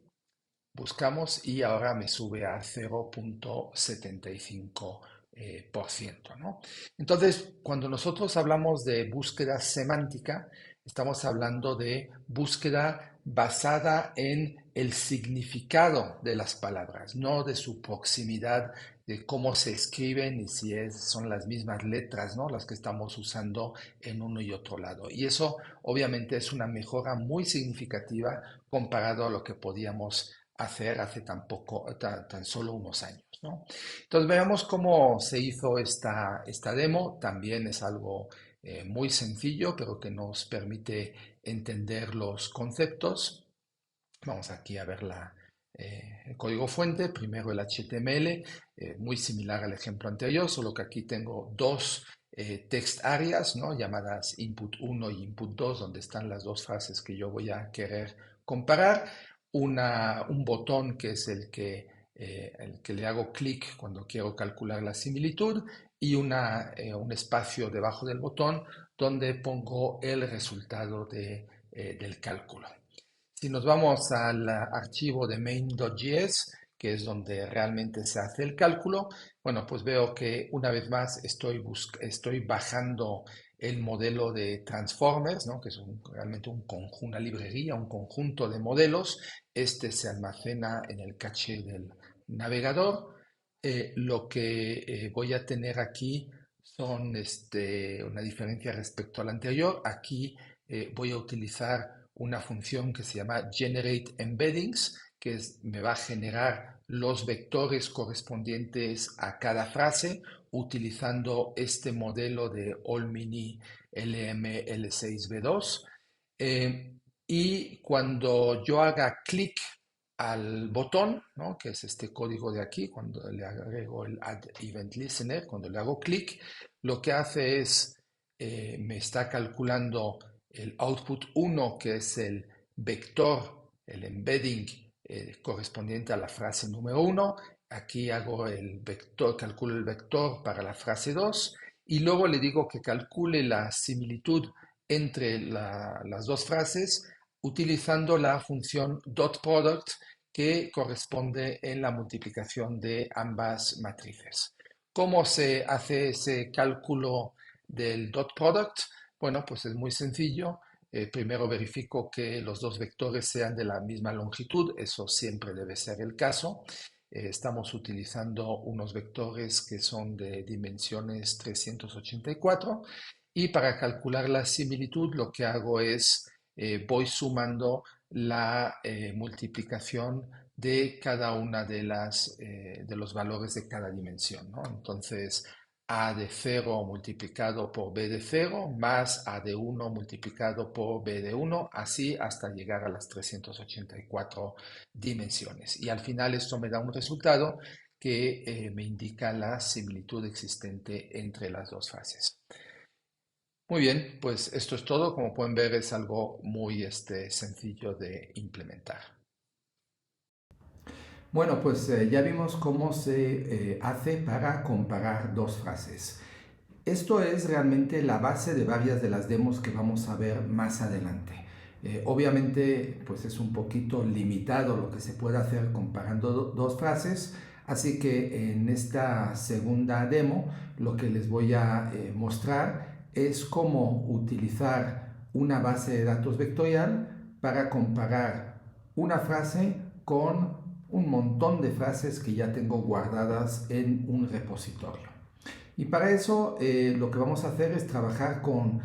buscamos y ahora me sube a 0,75%, ¿no? Entonces, cuando nosotros hablamos de búsqueda semántica, estamos hablando de búsqueda basada en el significado de las palabras, no de su proximidad, de cómo se escriben y si son las mismas letras, ¿no? Las que estamos usando en uno y otro lado. Y eso obviamente es una mejora muy significativa comparado a lo que podíamos hacer hace tan solo unos años, ¿no? Entonces veamos cómo se hizo esta demo. También es algo muy sencillo, pero que nos permite entender los conceptos. Vamos aquí a ver el código fuente. Primero el HTML, muy similar al ejemplo anterior, solo que aquí tengo dos text areas, ¿no? Llamadas input 1 y input 2, donde están las dos frases que yo voy a querer comparar. Un botón que es el que le hago clic cuando quiero calcular la similitud y un espacio debajo del botón donde pongo el resultado del cálculo. Si nos vamos al archivo de main.js, que es donde realmente se hace el cálculo, bueno, pues veo que una vez más estoy bajando el modelo de Transformers, ¿no? Que es realmente una librería, un conjunto de modelos. Este se almacena en el caché del navegador. Lo que voy a tener aquí son una diferencia respecto al anterior. Aquí voy a utilizar una función que se llama Generate Embeddings, que me va a generar los vectores correspondientes a cada frase utilizando este modelo de All-Mini LM-L6B2. Y cuando yo haga clic al botón, ¿no? Que es este código de aquí, cuando le agrego el Add Event Listener, cuando le hago clic, lo que hace es, me está calculando el output 1, que es el vector, el embedding correspondiente a la frase número 1. Aquí hago el vector, calculo el vector para la frase 2 y luego le digo que calcule la similitud entre las dos frases utilizando la función dot product que corresponde en la multiplicación de ambas matrices. ¿Cómo se hace ese cálculo del dot product? Bueno, pues es muy sencillo. Primero verifico que los dos vectores sean de la misma longitud, eso siempre debe ser el caso. Estamos utilizando unos vectores que son de dimensiones 384 y para calcular la similitud lo que hago es voy sumando la multiplicación de cada una de los valores de cada dimensión, ¿no? Entonces, a de 0 multiplicado por b de 0 más a de 1 multiplicado por b de 1, así hasta llegar a las 384 dimensiones. Y al final esto me da un resultado que me indica la similitud existente entre las dos fases. Muy bien, pues esto es todo. Como pueden ver, es algo muy sencillo de implementar. Bueno, pues ya vimos cómo se hace para comparar dos frases. Esto es realmente la base de varias de las demos que vamos a ver más adelante. Obviamente, pues es un poquito limitado lo que se puede hacer comparando dos frases, así que en esta segunda demo lo que les voy a mostrar es cómo utilizar una base de datos vectorial para comparar una frase con un montón de frases que ya tengo guardadas en un repositorio. Y para eso lo que vamos a hacer es trabajar con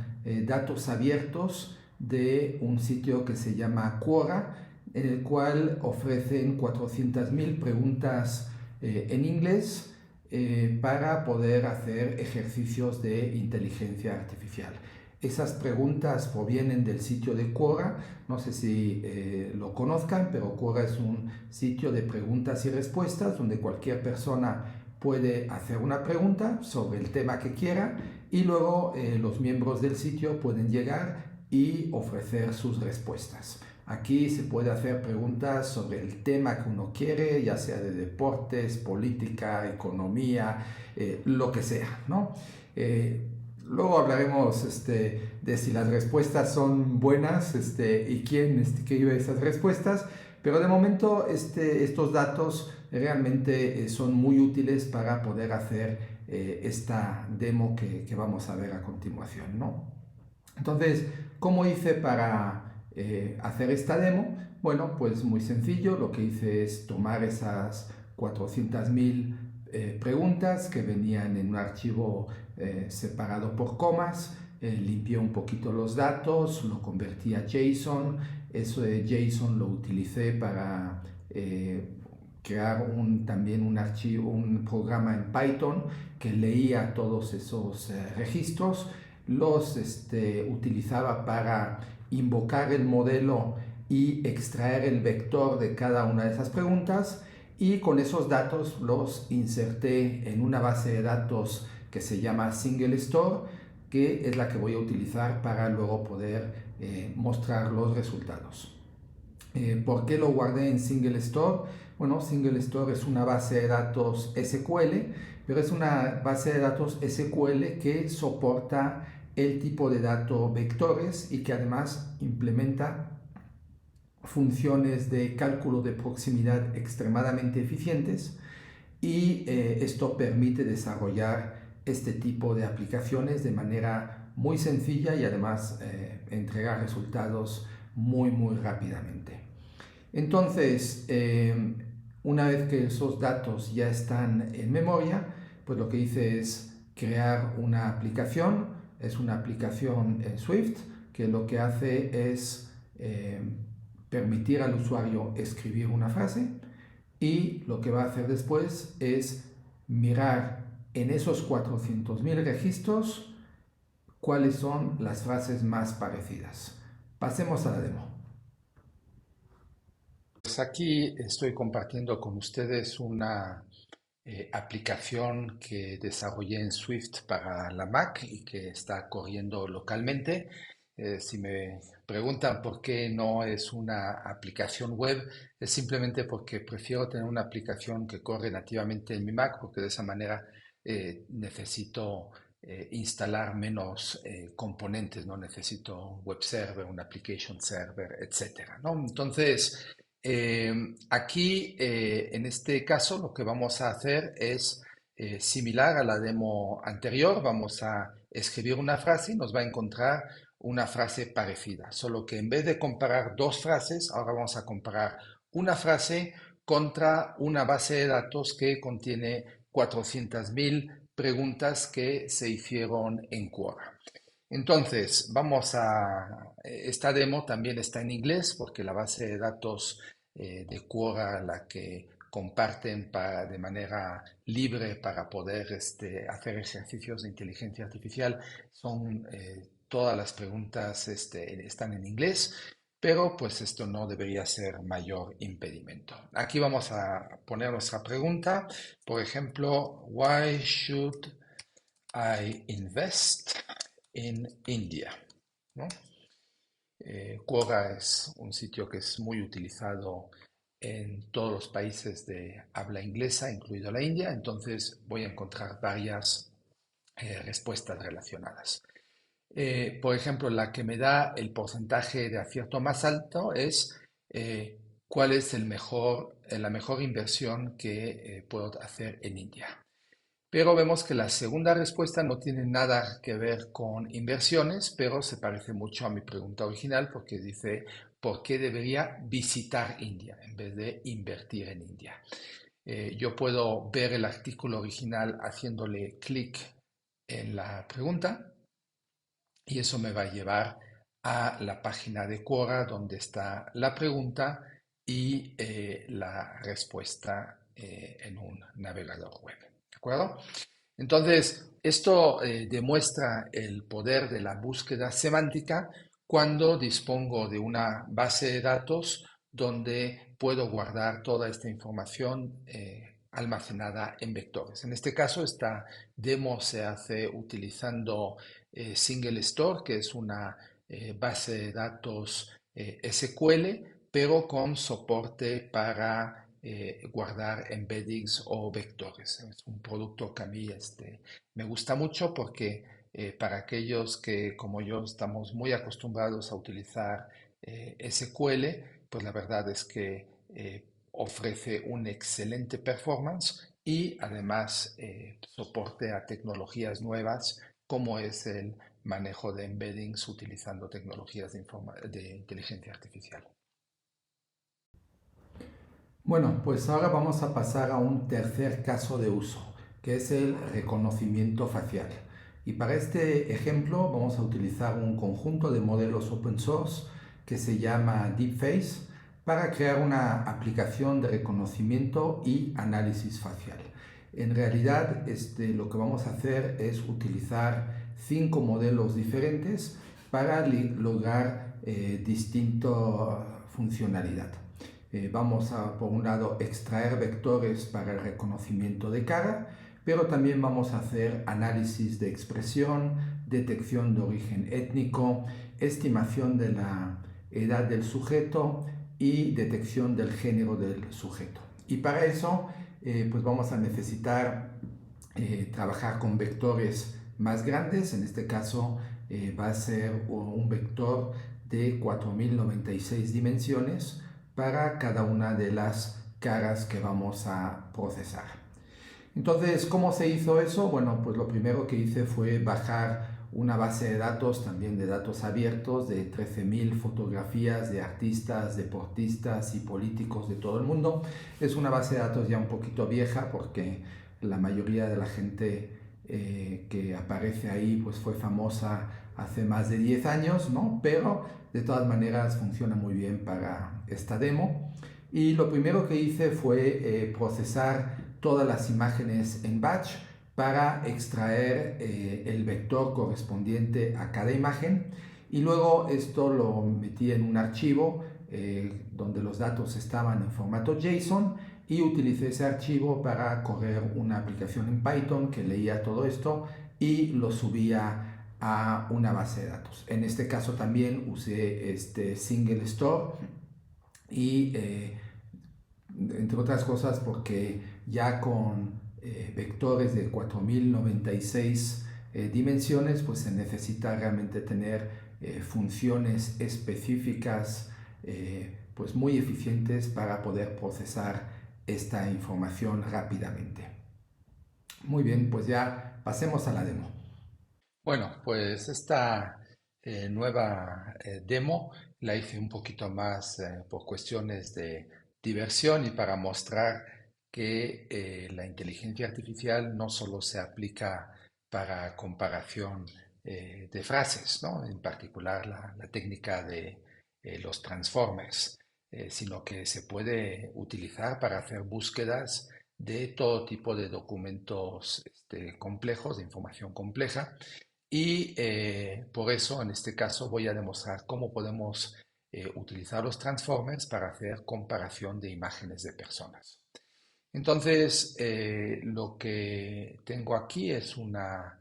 datos abiertos de un sitio que se llama Quora, en el cual ofrecen 400.000 preguntas en inglés para poder hacer ejercicios de inteligencia artificial. Esas preguntas provienen del sitio de Quora, no sé si lo conozcan, pero Quora es un sitio de preguntas y respuestas donde cualquier persona puede hacer una pregunta sobre el tema que quiera y luego los miembros del sitio pueden llegar y ofrecer sus respuestas. Aquí se puede hacer preguntas sobre el tema que uno quiere, ya sea de deportes, política, economía, lo que sea, ¿no? Luego hablaremos de si las respuestas son buenas y quién escribe esas respuestas, pero de momento estos datos realmente son muy útiles para poder hacer esta demo que vamos a ver a continuación, ¿no? Entonces, ¿cómo hice para hacer esta demo? Bueno, pues muy sencillo, lo que hice es tomar esas 400.000 preguntas que venían en un archivo separado por comas, limpié un poquito los datos, lo convertí a JSON, eso de JSON lo utilicé para crear también un archivo, un programa en Python que leía todos esos registros, los utilizaba para invocar el modelo y extraer el vector de cada una de esas preguntas y con esos datos los inserté en una base de datos que se llama Single Store, que es la que voy a utilizar para luego poder mostrar los resultados. ¿Por qué lo guardé en Single Store? Bueno, Single Store es una base de datos SQL, pero es una base de datos SQL que soporta el tipo de datos vectores y que además implementa funciones de cálculo de proximidad extremadamente eficientes y esto permite desarrollar este tipo de aplicaciones de manera muy sencilla y además entregar resultados muy rápidamente. Entonces, una vez que esos datos ya están en memoria, pues lo que hice es crear una aplicación. Es una aplicación en Swift que lo que hace es permitir al usuario escribir una frase y lo que va a hacer después es mirar en esos 400.000 registros cuáles son las frases más parecidas. Pasemos a la demo. Pues aquí estoy compartiendo con ustedes una aplicación que desarrollé en Swift para la Mac y que está corriendo localmente. Si me preguntan por qué no es una aplicación web, es simplemente porque prefiero tener una aplicación que corre nativamente en mi Mac, porque de esa manera necesito instalar menos componentes, no necesito un web server, un application server, etcétera, ¿no? Entonces, aquí, en este caso, lo que vamos a hacer es similar a la demo anterior. Vamos a escribir una frase y nos va a encontrar una frase parecida. Solo que en vez de comparar dos frases, ahora vamos a comparar una frase contra una base de datos que contiene 400.000 preguntas que se hicieron en Quora. Entonces, esta demo también está en inglés porque la base de datos de Quora, la que comparten de manera libre para poder hacer ejercicios de inteligencia artificial, todas las preguntas están en inglés, pero pues esto no debería ser mayor impedimento. Aquí vamos a poner nuestra pregunta, por ejemplo, why should I invest in India? ¿No? Quora es un sitio que es muy utilizado en todos los países de habla inglesa, incluido la India, entonces voy a encontrar varias respuestas relacionadas. Por ejemplo, la que me da el porcentaje de acierto más alto es cuál es la mejor inversión que puedo hacer en India. Pero vemos que la segunda respuesta no tiene nada que ver con inversiones, pero se parece mucho a mi pregunta original porque dice, ¿por qué debería visitar India en vez de invertir en India? Yo puedo ver el artículo original haciéndole clic en la pregunta y eso me va a llevar a la página de Quora donde está la pregunta y la respuesta en un navegador web. ¿De acuerdo? Entonces, esto demuestra el poder de la búsqueda semántica cuando dispongo de una base de datos donde puedo guardar toda esta información almacenada en vectores. En este caso, esta demo se hace utilizando Single Store, que es una base de datos SQL, pero con soporte para guardar embeddings o vectores. Es un producto que a mí me gusta mucho porque para aquellos que, como yo, estamos muy acostumbrados a utilizar SQL, pues la verdad es que ofrece un excelente performance y además soporte a tecnologías nuevas como es el manejo de embeddings utilizando tecnologías de inteligencia artificial. Bueno, pues ahora vamos a pasar a un tercer caso de uso, que es el reconocimiento facial. Y para este ejemplo vamos a utilizar un conjunto de modelos open source que se llama DeepFace para crear una aplicación de reconocimiento y análisis facial. En realidad, lo que vamos a hacer es utilizar 5 modelos diferentes para lograr distinta funcionalidad. Vamos a, por un lado, extraer vectores para el reconocimiento de cara, pero también vamos a hacer análisis de expresión, detección de origen étnico, estimación de la edad del sujeto y detección del género del sujeto. Y para eso, pues vamos a necesitar trabajar con vectores más grandes. En este caso va a ser un vector de 4096 dimensiones para cada una de las caras que vamos a procesar. Entonces, ¿cómo se hizo eso? Bueno, pues lo primero que hice fue bajar una base de datos, también de datos abiertos, de 13.000 fotografías de artistas, deportistas y políticos de todo el mundo. Es una base de datos ya un poquito vieja porque la mayoría de la gente que aparece ahí pues fue famosa hace más de 10 años, ¿no? Pero de todas maneras funciona muy bien para esta demo. Y lo primero que hice fue procesar todas las imágenes en batch para extraer el vector correspondiente a cada imagen y luego esto lo metí en un archivo donde los datos estaban en formato JSON y utilicé ese archivo para correr una aplicación en Python que leía todo esto y lo subía a una base de datos. En este caso también usé este Single Store y entre otras cosas porque ya con vectores de 4096 dimensiones pues se necesita realmente tener funciones específicas pues muy eficientes para poder procesar esta información rápidamente. Muy bien, pues ya pasemos a la demo. Bueno, pues esta nueva demo la hice un poquito más por cuestiones de diversión y para mostrar que la inteligencia artificial no solo se aplica para comparación de frases, ¿no? En particular la técnica de los transformers, sino que se puede utilizar para hacer búsquedas de todo tipo de documentos complejos, de información compleja y por eso, en este caso, voy a demostrar cómo podemos utilizar los transformers para hacer comparación de imágenes de personas. Entonces, lo que tengo aquí es una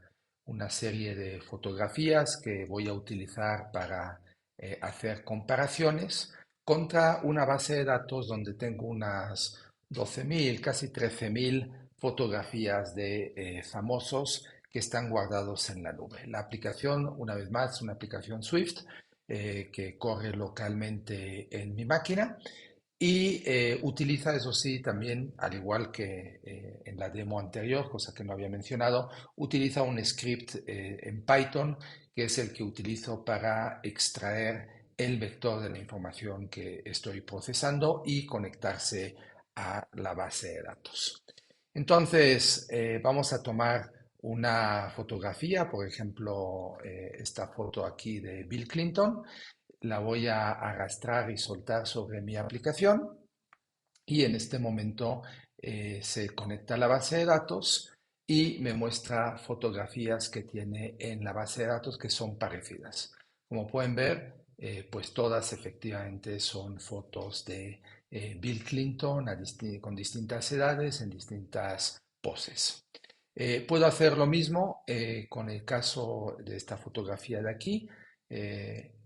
serie de fotografías que voy a utilizar para hacer comparaciones contra una base de datos donde tengo unas 12.000, casi 13.000 fotografías de famosos que están guardados en la nube. La aplicación, una vez más, es una aplicación Swift que corre localmente en mi máquina y utiliza, eso sí, también, al igual que en la demo anterior, cosa que no había mencionado, utiliza un script en Python, que es el que utilizo para extraer el vector de la información que estoy procesando y conectarse a la base de datos. Entonces, vamos a tomar una fotografía, por ejemplo, esta foto aquí de Bill Clinton, la voy a arrastrar y soltar sobre mi aplicación y en este momento se conecta a la base de datos y me muestra fotografías que tiene en la base de datos que son parecidas. Como pueden ver, pues todas efectivamente son fotos de Bill Clinton con distintas edades, en distintas poses. Puedo hacer lo mismo con el caso de esta fotografía de aquí,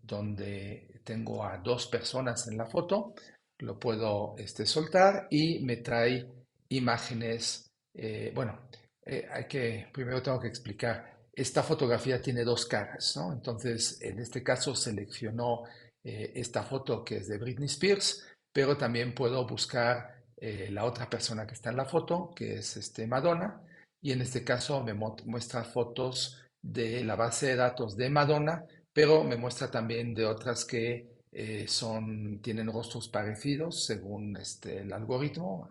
donde tengo a dos personas en la foto. Lo puedo soltar y me trae imágenes. Bueno, primero tengo que explicar. Esta fotografía tiene dos caras, ¿no? Entonces, en este caso seleccionó esta foto que es de Britney Spears, pero también puedo buscar la otra persona que está en la foto, que es Madonna, y en este caso me muestra fotos de la base de datos de Madonna, pero me muestra también de otras que tienen rostros parecidos según el algoritmo.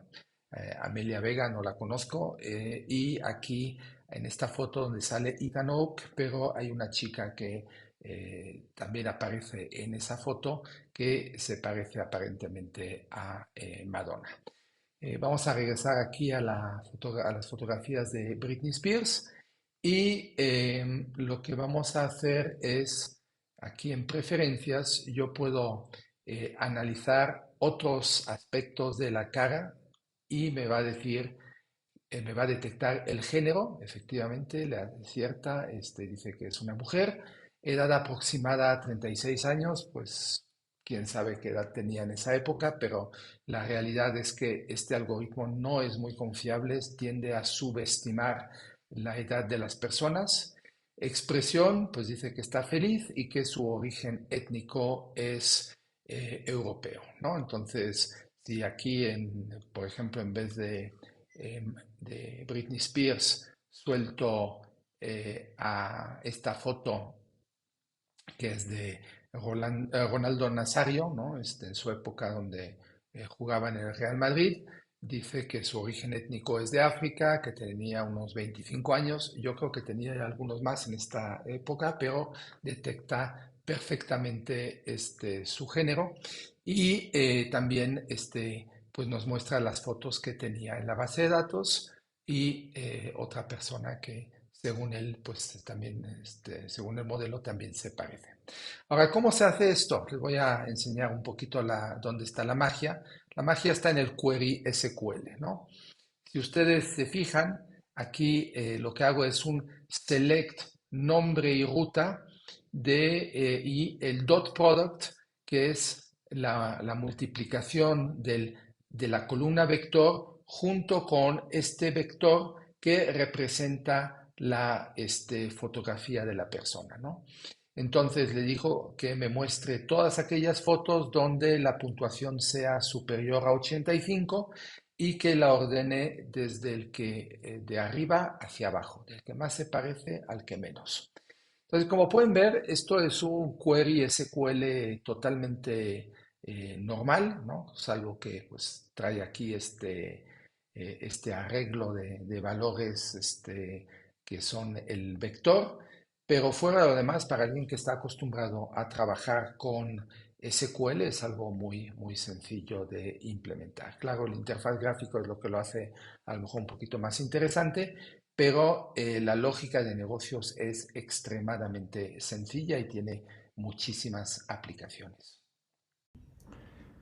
Amelia Vega no la conozco, y aquí en esta foto donde sale Ethan Hawke, pero hay una chica que también aparece en esa foto que se parece aparentemente a Madonna. Vamos a regresar aquí a las fotografías de Britney Spears y lo que vamos a hacer es, aquí en preferencias, yo puedo analizar otros aspectos de la cara y me va a decir, me va a detectar el género, efectivamente, le acierta, dice que es una mujer, edad aproximada a 36 años, pues quién sabe qué edad tenía en esa época, pero la realidad es que este algoritmo no es muy confiable, tiende a subestimar la edad de las personas. Expresión, pues dice que está feliz y que su origen étnico es europeo, ¿no? Entonces, si aquí, por ejemplo, en vez de Britney Spears, suelto a esta foto que es de Ronaldo Nazario, ¿no? En su época donde jugaba en el Real Madrid. Dice que su origen étnico es de África, que tenía unos 25 años. Yo creo que tenía algunos más en esta época, pero detecta perfectamente su género. Y también pues nos muestra las fotos que tenía en la base de datos y otra persona que según él, pues también, según el modelo, también se parece. Ahora, ¿cómo se hace esto? Les voy a enseñar un poquito dónde está la magia. La magia está en el query SQL, ¿no? Si ustedes se fijan, aquí lo que hago es un select nombre y ruta y el dot product, que es la multiplicación de la columna vector junto con este vector que representa la fotografía de la persona, ¿no? Entonces le dijo que me muestre todas aquellas fotos donde la puntuación sea superior a 85 y que la ordene desde el que de arriba hacia abajo, del que más se parece al que menos. Entonces, como pueden ver, esto es un query SQL totalmente normal, ¿no? Salvo que pues trae aquí este arreglo de valores que son el vector, pero fuera de lo demás, para alguien que está acostumbrado a trabajar con SQL es algo muy, muy sencillo de implementar. Claro, el interfaz gráfico es lo que lo hace a lo mejor un poquito más interesante, pero la lógica de negocios es extremadamente sencilla y tiene muchísimas aplicaciones.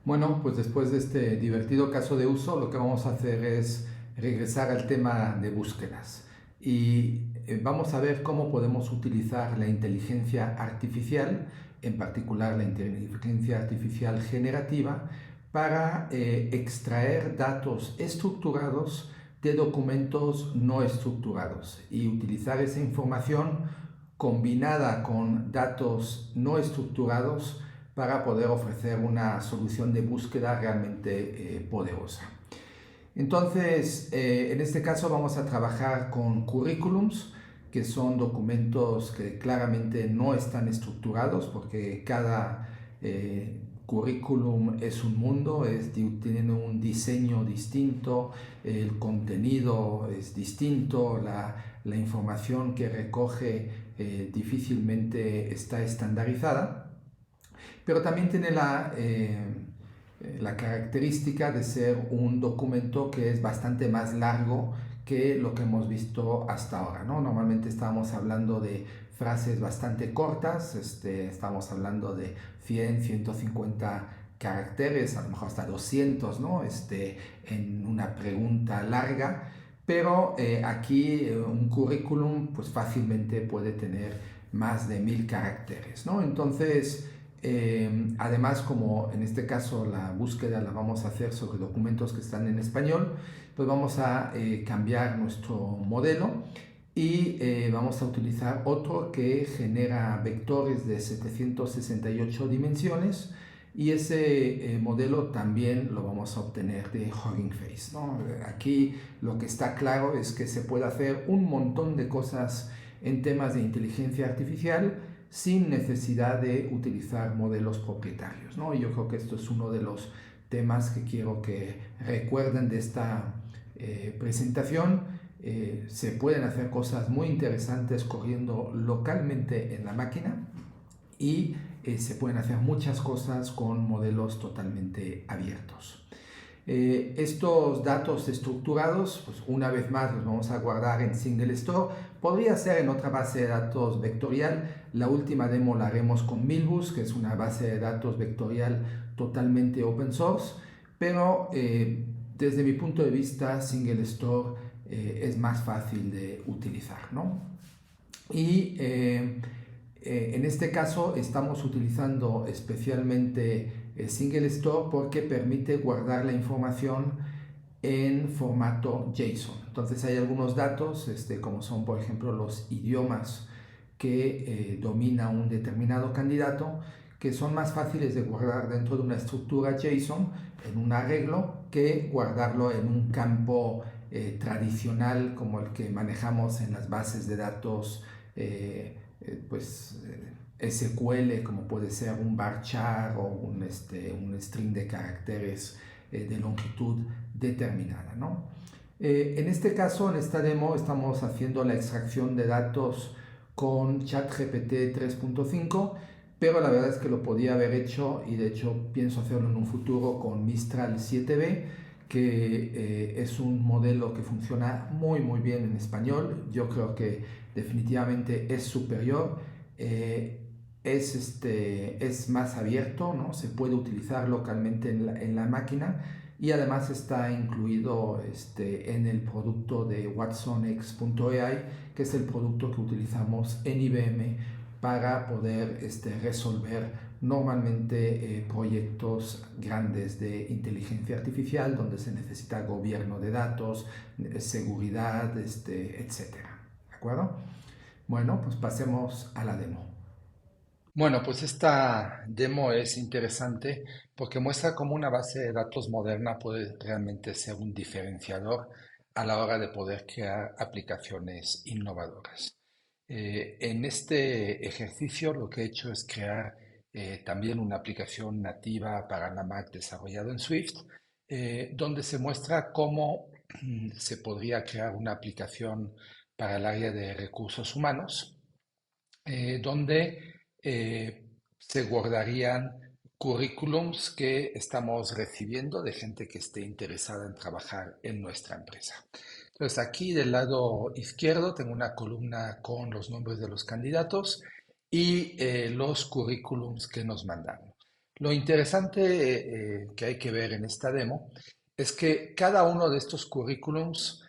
Bueno, pues después de este divertido caso de uso, lo que vamos a hacer es regresar al tema de búsquedas y vamos a ver cómo podemos utilizar la inteligencia artificial, en particular la inteligencia artificial generativa, para extraer datos estructurados de documentos no estructurados y utilizar esa información combinada con datos no estructurados para poder ofrecer una solución de búsqueda realmente poderosa. Entonces, en este caso vamos a trabajar con currículums, que son documentos que claramente no están estructurados porque cada currículum es un mundo, tiene un diseño distinto, el contenido es distinto, la información que recoge difícilmente está estandarizada, pero también tiene la característica de ser un documento que es bastante más largo que lo que hemos visto hasta ahora, ¿no? Normalmente estamos hablando de frases bastante cortas, estamos hablando de 100, 150 caracteres, a lo mejor hasta 200, ¿no? En una pregunta larga, pero aquí un currículum pues fácilmente puede tener más de 1000 caracteres, ¿no? Entonces, además, como en este caso la búsqueda la vamos a hacer sobre documentos que están en español, pues vamos a cambiar nuestro modelo y vamos a utilizar otro que genera vectores de 768 dimensiones, y ese modelo también lo vamos a obtener de Hugging Face, ¿no? Aquí lo que está claro es que se puede hacer un montón de cosas en temas de inteligencia artificial sin necesidad de utilizar modelos propietarios, ¿no? Y yo creo que esto es uno de los temas que quiero que recuerden de esta presentación. Se pueden hacer cosas muy interesantes corriendo localmente en la máquina, y se pueden hacer muchas cosas con modelos totalmente abiertos. Estos datos estructurados, pues una vez más los vamos a guardar en Single Store. Podría ser en otra base de datos vectorial. La última demo la haremos con Milbus, que es una base de datos vectorial totalmente open source, pero desde mi punto de vista Single Store es más fácil de utilizar, ¿no? Y en este caso estamos utilizando especialmente Single Store porque permite guardar la información en formato JSON. Entonces hay algunos datos, como son por ejemplo los idiomas que domina un determinado candidato, que son más fáciles de guardar dentro de una estructura JSON en un arreglo que guardarlo en un campo tradicional como el que manejamos en las bases de datos SQL, como puede ser un varchar o un string de caracteres de longitud determinada, ¿no? En este caso, en esta demo, estamos haciendo la extracción de datos con ChatGPT 3.5, pero la verdad es que lo podía haber hecho, y de hecho pienso hacerlo en un futuro con Mistral 7B, que es un modelo que funciona muy bien en español. Yo creo que definitivamente es superior, es más abierto, ¿no? Se puede utilizar localmente en la máquina, y además está incluido en el producto de WatsonX.ai, que es el producto que utilizamos en IBM para poder resolver normalmente proyectos grandes de inteligencia artificial donde se necesita gobierno de datos, seguridad, etcétera. ¿De acuerdo? Bueno, pues pasemos a la demo. Bueno, pues esta demo es interesante porque muestra cómo una base de datos moderna puede realmente ser un diferenciador a la hora de poder crear aplicaciones innovadoras. En este ejercicio lo que he hecho es crear también una aplicación nativa para la Mac desarrollada en Swift, donde se muestra cómo se podría crear una aplicación para el área de recursos humanos, donde se guardarían currículums que estamos recibiendo de gente que esté interesada en trabajar en nuestra empresa. Entonces aquí del lado izquierdo tengo una columna con los nombres de los candidatos y los currículums que nos mandaron. Lo interesante que hay que ver en esta demo es que cada uno de estos currículums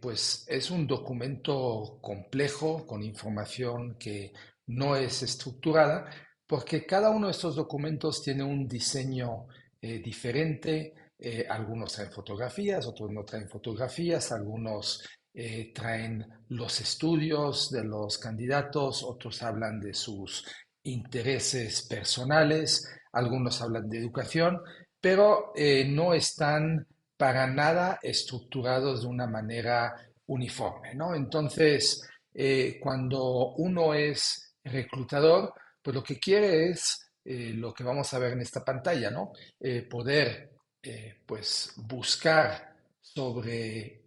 pues es un documento complejo con información que no es estructurada, porque cada uno de estos documentos tiene un diseño diferente. Algunos traen fotografías, otros no traen fotografías, algunos traen los estudios de los candidatos, otros hablan de sus intereses personales, algunos hablan de educación, pero no están para nada estructurados de una manera uniforme, ¿no? Entonces, cuando uno es reclutador, pues lo que quiere es lo que vamos a ver en esta pantalla, ¿no? Poder, pues, buscar sobre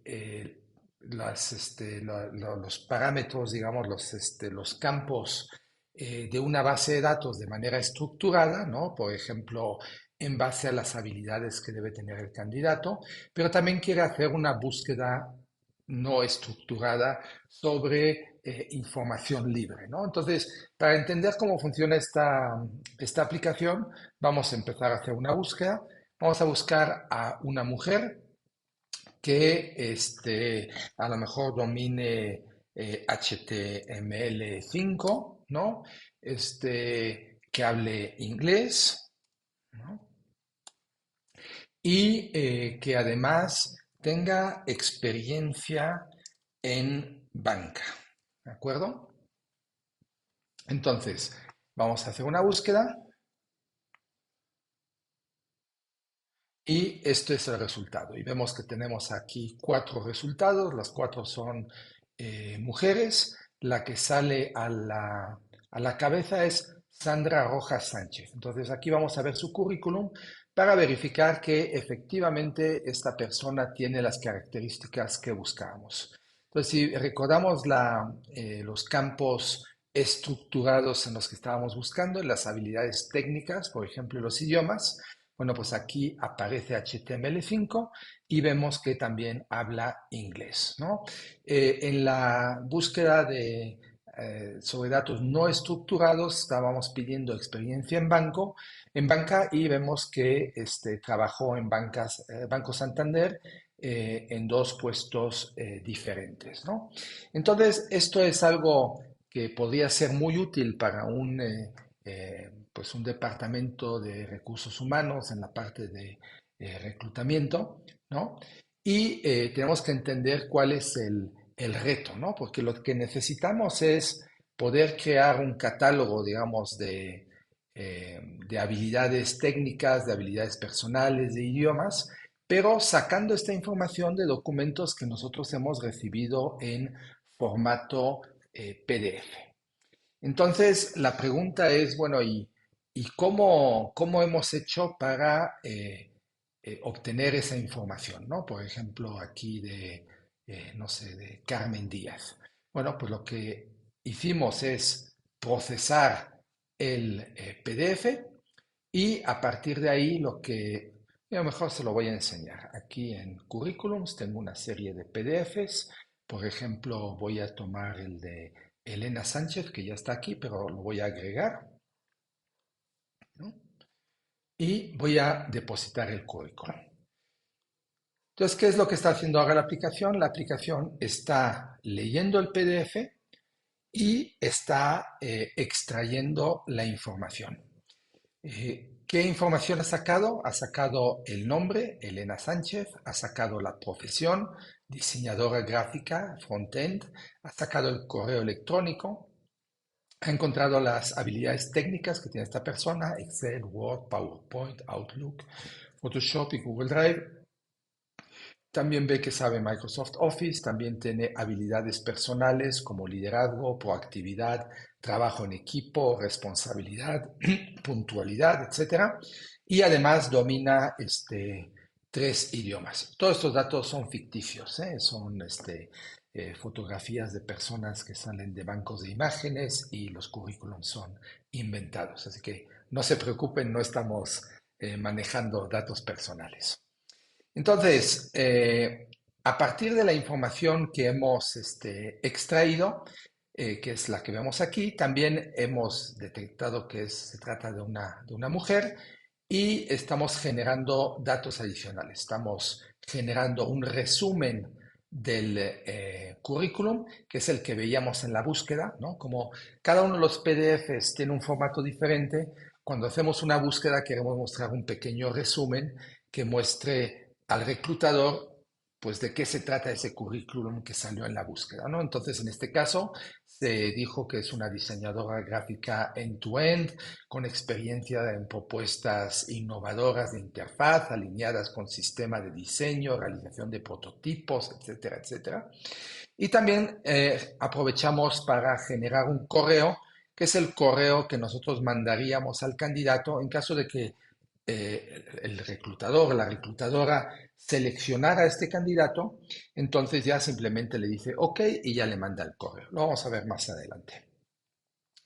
los parámetros, digamos, los campos de una base de datos de manera estructurada, ¿no? Por ejemplo, en base a las habilidades que debe tener el candidato, pero también quiere hacer una búsqueda no estructurada sobre información libre, ¿no? Entonces, para entender cómo funciona esta aplicación, vamos a empezar a hacer una búsqueda. Vamos a buscar a una mujer que a lo mejor domine HTML5, ¿no? Que hable inglés, ¿no? Y que además tenga experiencia en banca, ¿de acuerdo? Entonces, vamos a hacer una búsqueda y esto es el resultado. Y vemos que tenemos aquí 4 resultados, las 4 son mujeres. La que sale a la cabeza es Sandra Rojas Sánchez. Entonces aquí vamos a ver su currículum para verificar que efectivamente esta persona tiene las características que buscábamos. Entonces, si recordamos los campos estructurados en los que estábamos buscando, las habilidades técnicas, por ejemplo, los idiomas, bueno, pues aquí aparece HTML5 y vemos que también habla inglés, ¿no? En la búsqueda sobre datos no estructurados estábamos pidiendo experiencia en banca y vemos que trabajó en Banco Santander en 2 puestos diferentes, ¿no? Entonces, esto es algo que podría ser muy útil para pues un departamento de recursos humanos en la parte de reclutamiento, ¿no? Y tenemos que entender cuál es el reto, ¿no? Porque lo que necesitamos es poder crear un catálogo, digamos, de habilidades técnicas, de habilidades personales, de idiomas, pero sacando esta información de documentos que nosotros hemos recibido en formato PDF. Entonces, la pregunta es, bueno, ¿y cómo hemos hecho para obtener esa información, ¿no? Por ejemplo, aquí no sé, de Carmen Díaz. Bueno, pues lo que hicimos es procesar el PDF y a partir de ahí a lo mejor se lo voy a enseñar. Aquí en Curriculums tengo una serie de PDFs. Por ejemplo, voy a tomar el de Elena Sánchez, que ya está aquí, pero lo voy a agregar, ¿no? Y voy a depositar el currículum. Entonces, ¿qué es lo que está haciendo ahora la aplicación? La aplicación está leyendo el PDF y está extrayendo la información. ¿Qué información ha sacado? Ha sacado el nombre, Elena Sánchez, ha sacado la profesión, diseñadora gráfica, frontend, ha sacado el correo electrónico, ha encontrado las habilidades técnicas que tiene esta persona, Excel, Word, PowerPoint, Outlook, Photoshop y Google Drive. También ve que sabe Microsoft Office, también tiene habilidades personales como liderazgo, proactividad, trabajo en equipo, responsabilidad, puntualidad, etcétera. Y además domina 3 idiomas. Todos estos datos son ficticios, ¿eh? Son fotografías de personas que salen de bancos de imágenes y los currículums son inventados. Así que no se preocupen, no estamos manejando datos personales. Entonces, a partir de la información que hemos extraído, que es la que vemos aquí, también hemos detectado que se trata de una mujer y estamos generando datos adicionales. Estamos generando un resumen del currículum, que es el que veíamos en la búsqueda, ¿no? Como cada uno de los PDFs tiene un formato diferente, cuando hacemos una búsqueda queremos mostrar un pequeño resumen que muestre al reclutador pues de qué se trata ese currículum que salió en la búsqueda, ¿no? Entonces, en este caso, se dijo que es una diseñadora gráfica end-to-end, con experiencia en propuestas innovadoras de interfaz, alineadas con sistema de diseño, realización de prototipos, etcétera, etcétera. Y también aprovechamos para generar un correo, que es el correo que nosotros mandaríamos al candidato en caso de que el reclutador, la reclutadora seleccionara a este candidato, entonces ya simplemente le dice OK y ya le manda el correo. Lo vamos a ver más adelante.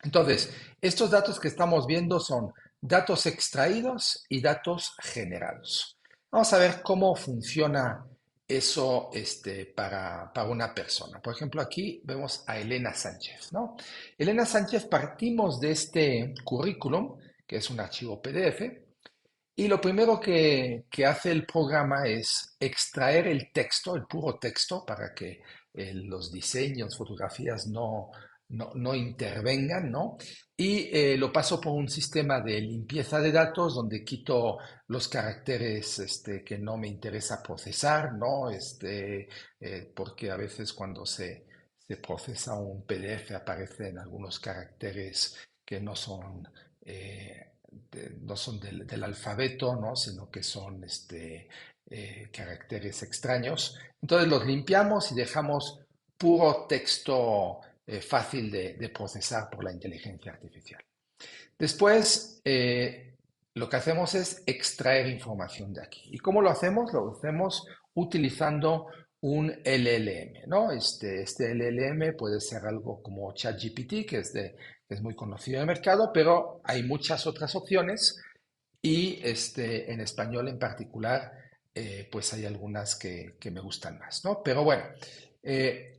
Entonces, estos datos que estamos viendo son datos extraídos y datos generados. Vamos a ver cómo funciona eso para una persona. Por ejemplo, aquí vemos a Elena Sánchez, ¿no? Elena Sánchez, partimos de este currículum, que es un archivo PDF, y lo primero que hace el programa es extraer el texto, el puro texto, para que los diseños, fotografías no intervengan, ¿no? Y lo paso por un sistema de limpieza de datos donde quito los caracteres que no me interesa procesar, ¿no? Porque a veces cuando se procesa un PDF aparecen algunos caracteres que no son... no son del alfabeto, ¿no? Sino que son caracteres extraños. Entonces los limpiamos y dejamos puro texto fácil de procesar por la inteligencia artificial. Después, lo que hacemos es extraer información de aquí. ¿Y cómo lo hacemos? Lo hacemos utilizando un LLM, ¿no? Este LLM puede ser algo como ChatGPT, que es muy conocido en el mercado, pero hay muchas otras opciones y en español en particular, pues hay algunas que me gustan más, ¿no? Pero bueno,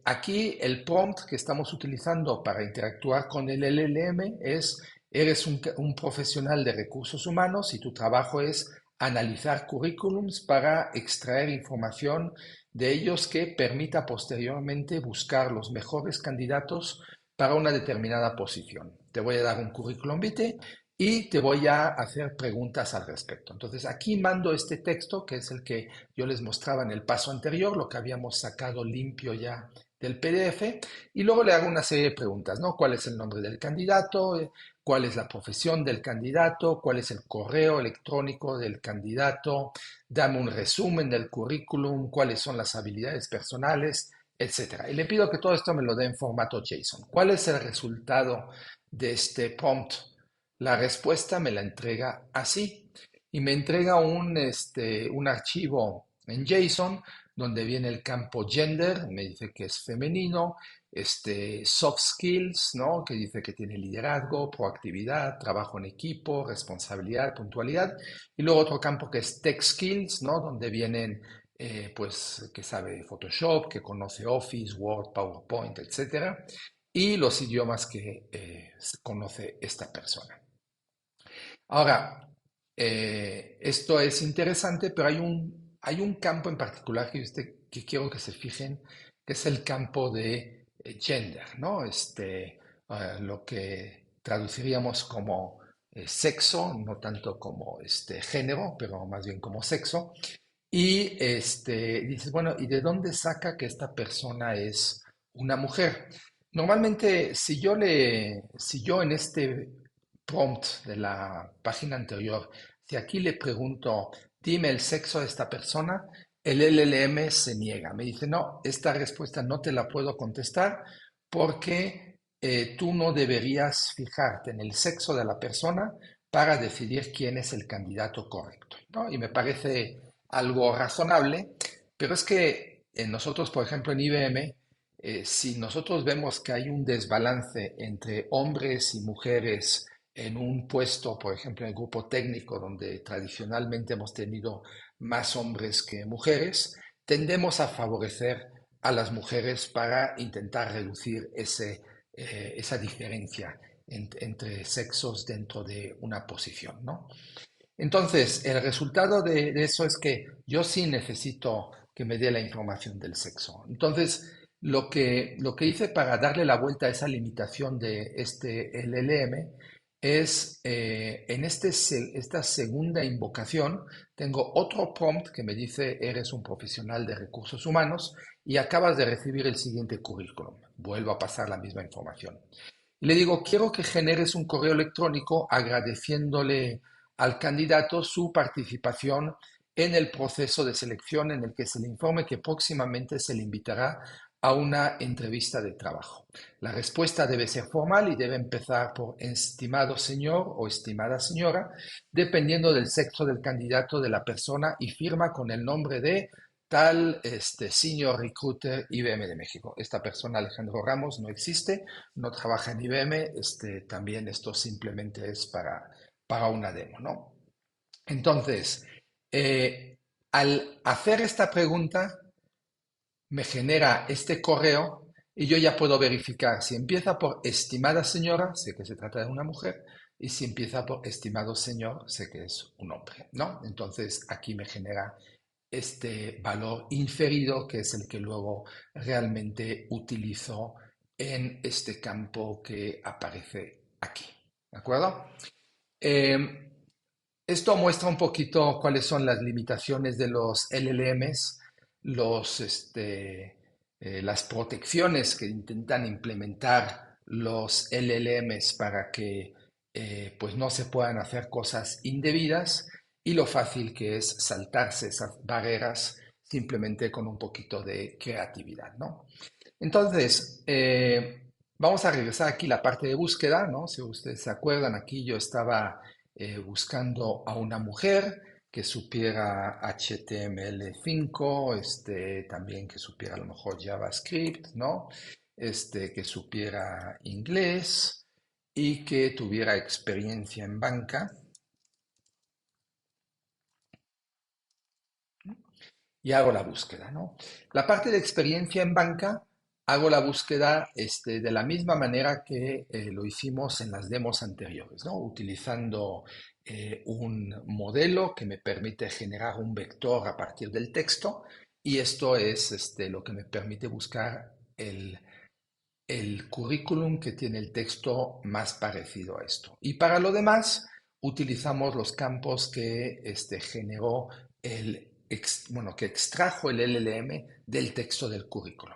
aquí el prompt que estamos utilizando para interactuar con el LLM es: eres un profesional de recursos humanos y tu trabajo es analizar currículums para extraer información de ellos que permita posteriormente buscar los mejores candidatos para una determinada posición. Te voy a dar un currículum vitae y te voy a hacer preguntas al respecto. Entonces, aquí mando este texto, que es el que yo les mostraba en el paso anterior, lo que habíamos sacado limpio ya del PDF, y luego le hago una serie de preguntas, ¿no? ¿Cuál es el nombre del candidato? ¿Cuál es la profesión del candidato? ¿Cuál es el correo electrónico del candidato? Dame un resumen del currículum, cuáles son las habilidades personales, etcétera. Y le pido que todo esto me lo dé en formato JSON. ¿Cuál es el resultado de este prompt? La respuesta me la entrega así y me entrega un archivo en JSON donde viene el campo gender, me dice que es femenino, soft skills, ¿no? Que dice que tiene liderazgo, proactividad, trabajo en equipo, responsabilidad, puntualidad, y luego otro campo que es tech skills, ¿no? Donde vienen, pues, que sabe Photoshop, que conoce Office, Word, PowerPoint, etcétera, y los idiomas que conoce esta persona. Ahora, esto es interesante, pero hay un campo en particular que quiero que se fijen, que es el campo de gender, ¿no? Lo que traduciríamos como sexo, no tanto como género, pero más bien como sexo. Y dices, bueno, ¿y de dónde saca que esta persona es una mujer? Normalmente, si yo en este prompt de la página anterior, si aquí le pregunto, dime el sexo de esta persona, el LLM se niega. Me dice, no, esta respuesta no te la puedo contestar porque tú no deberías fijarte en el sexo de la persona para decidir quién es el candidato correcto, ¿no? Y me parece algo razonable, pero es que nosotros, por ejemplo, en IBM, si nosotros vemos que hay un desbalance entre hombres y mujeres en un puesto, por ejemplo, en el grupo técnico, donde tradicionalmente hemos tenido más hombres que mujeres, tendemos a favorecer a las mujeres para intentar reducir esa diferencia entre sexos dentro de una posición, ¿no? Entonces, el resultado de eso es que yo sí necesito que me dé la información del sexo. Entonces, lo que hice para darle la vuelta a esa limitación de este LLM es en esta segunda invocación tengo otro prompt que me dice eres un profesional de recursos humanos y acabas de recibir el siguiente currículum. Vuelvo a pasar la misma información. Y le digo, quiero que generes un correo electrónico agradeciéndole al candidato su participación en el proceso de selección en el que se le informe que próximamente se le invitará a una entrevista de trabajo. La respuesta debe ser formal y debe empezar por estimado señor o estimada señora, dependiendo del sexo del candidato, de la persona, y firma con el nombre de tal senior recruiter IBM de México. Esta persona, Alejandro Ramos, no existe, no trabaja en IBM, también esto simplemente es para una demo, ¿no? Entonces, al hacer esta pregunta, me genera este correo y yo ya puedo verificar si empieza por estimada señora, sé que se trata de una mujer, y si empieza por estimado señor, sé que es un hombre, ¿no? Entonces aquí me genera este valor inferido, que es el que luego realmente utilizo en este campo que aparece aquí, ¿de acuerdo? Eh, Esto muestra un poquito cuáles son las limitaciones de los LLMs, las protecciones que intentan implementar los LLMs para que pues no se puedan hacer cosas indebidas y lo fácil que es saltarse esas barreras simplemente con un poquito de creatividad, ¿no? Entonces, vamos a regresar aquí a la parte de búsqueda, ¿no? Si ustedes se acuerdan, aquí yo estaba buscando a una mujer que supiera HTML5, también que supiera a lo mejor JavaScript, ¿no? Que supiera inglés y que tuviera experiencia en banca. Y hago la búsqueda, ¿no? La parte de experiencia en banca, hago la búsqueda de la misma manera que lo hicimos en las demos anteriores, ¿no? Utilizando un modelo que me permite generar un vector a partir del texto y esto es lo que me permite buscar el currículum que tiene el texto más parecido a esto. Y para lo demás, utilizamos los campos que generó que extrajo el LLM del texto del currículum.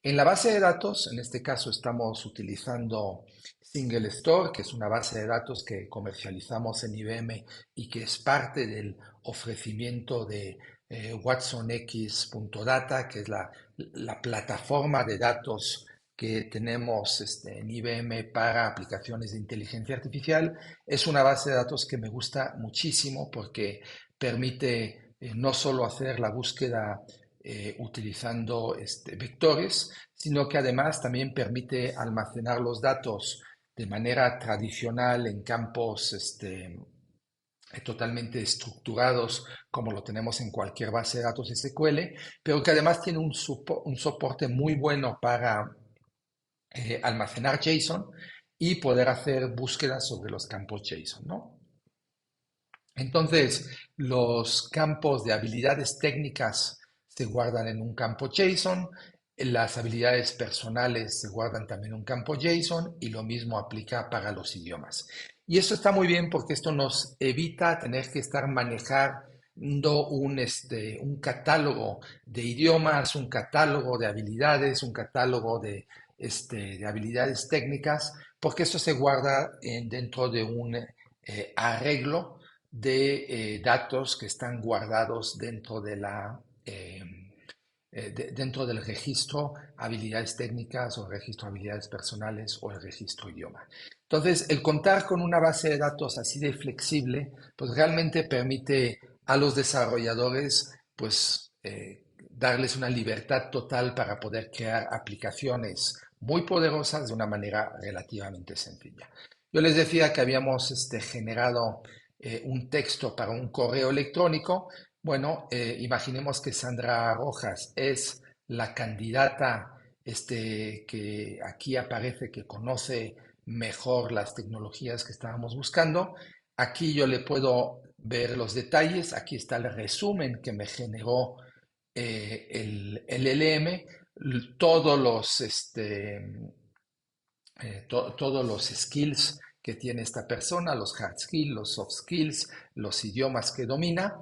En la base de datos, en este caso estamos utilizando Single Store, que es una base de datos que comercializamos en IBM y que es parte del ofrecimiento de WatsonX.data, que es la plataforma de datos que tenemos en IBM para aplicaciones de inteligencia artificial. Es una base de datos que me gusta muchísimo porque permite no solo hacer la búsqueda utilizando vectores, sino que además también permite almacenar los datos de manera tradicional en campos totalmente estructurados como lo tenemos en cualquier base de datos SQL, pero que además tiene un soporte muy bueno para almacenar JSON y poder hacer búsquedas sobre los campos JSON, ¿no? Entonces, los campos de habilidades técnicas se guardan en un campo JSON, las habilidades personales se guardan también en un campo JSON y lo mismo aplica para los idiomas. Y esto está muy bien porque esto nos evita tener que estar manejando un catálogo de idiomas, un catálogo de habilidades, un catálogo de habilidades técnicas, porque esto se guarda dentro de un arreglo de datos que están guardados dentro del registro habilidades técnicas o registro habilidades personales o el registro idioma. Entonces, el contar con una base de datos así de flexible, pues realmente permite a los desarrolladores, pues, darles una libertad total para poder crear aplicaciones muy poderosas de una manera relativamente sencilla. Yo les decía que habíamos generado un texto para un correo electrónico. Bueno, imaginemos que Sandra Rojas es la candidata que aquí aparece que conoce mejor las tecnologías que estábamos buscando. Aquí yo le puedo ver los detalles. Aquí está el resumen que me generó el LLM, todos los, todos los skills que tiene esta persona, los hard skills, los soft skills, los idiomas que domina.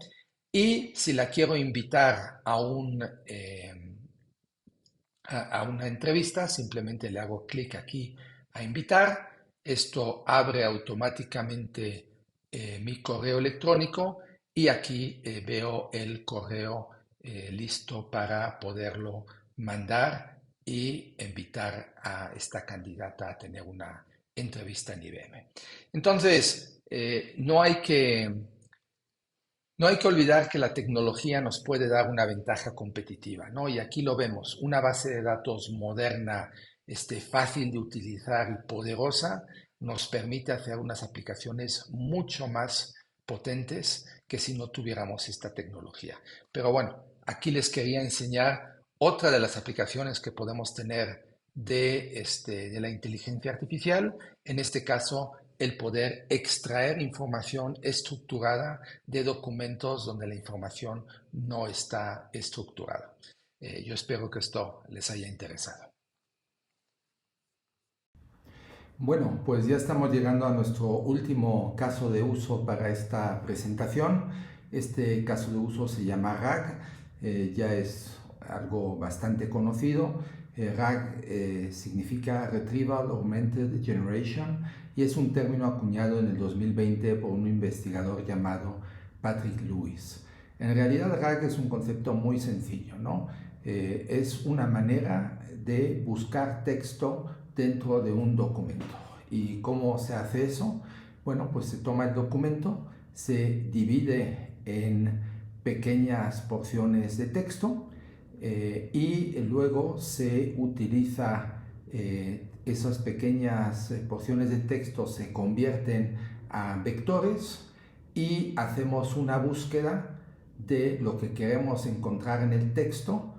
Y si la quiero invitar a una entrevista, simplemente le hago clic aquí a invitar. Esto abre automáticamente mi correo electrónico y aquí veo el correo listo para poderlo mandar y invitar a esta candidata a tener una entrevista en IBM. Entonces, no hay que olvidar que la tecnología nos puede dar una ventaja competitiva, ¿no? Y aquí lo vemos, una base de datos moderna, fácil de utilizar y poderosa, nos permite hacer unas aplicaciones mucho más potentes que si no tuviéramos esta tecnología. Pero bueno, aquí les quería enseñar otra de las aplicaciones que podemos tener de la inteligencia artificial, en este caso el poder extraer información estructurada de documentos donde la información no está estructurada. Yo espero que esto les haya interesado. Bueno, pues ya estamos llegando a nuestro último caso de uso para esta presentación. Este caso de uso se llama RAG, ya es algo bastante conocido. RAG significa Retrieval Augmented Generation y es un término acuñado en el 2020 por un investigador llamado Patrick Lewis. En realidad RAG es un concepto muy sencillo, ¿no? Es una manera de buscar texto dentro de un documento. ¿Y cómo se hace eso? Bueno, pues se toma el documento, se divide en pequeñas porciones de texto y luego se utiliza esas pequeñas porciones de texto se convierten a vectores y hacemos una búsqueda de lo que queremos encontrar en el texto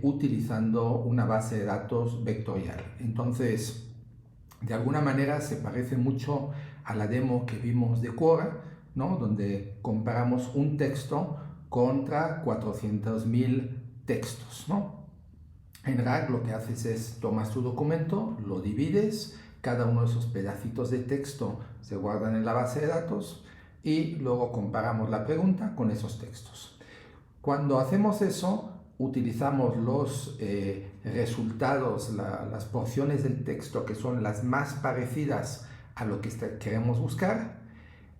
utilizando una base de datos vectorial. Entonces, de alguna manera se parece mucho a la demo que vimos de Quora, ¿no? Donde comparamos un texto contra 400.000 textos, ¿no? En RAG lo que haces es tomas tu documento, lo divides, cada uno de esos pedacitos de texto se guardan en la base de datos y luego comparamos la pregunta con esos textos. Cuando hacemos eso, utilizamos los resultados, las porciones del texto que son las más parecidas a lo que queremos buscar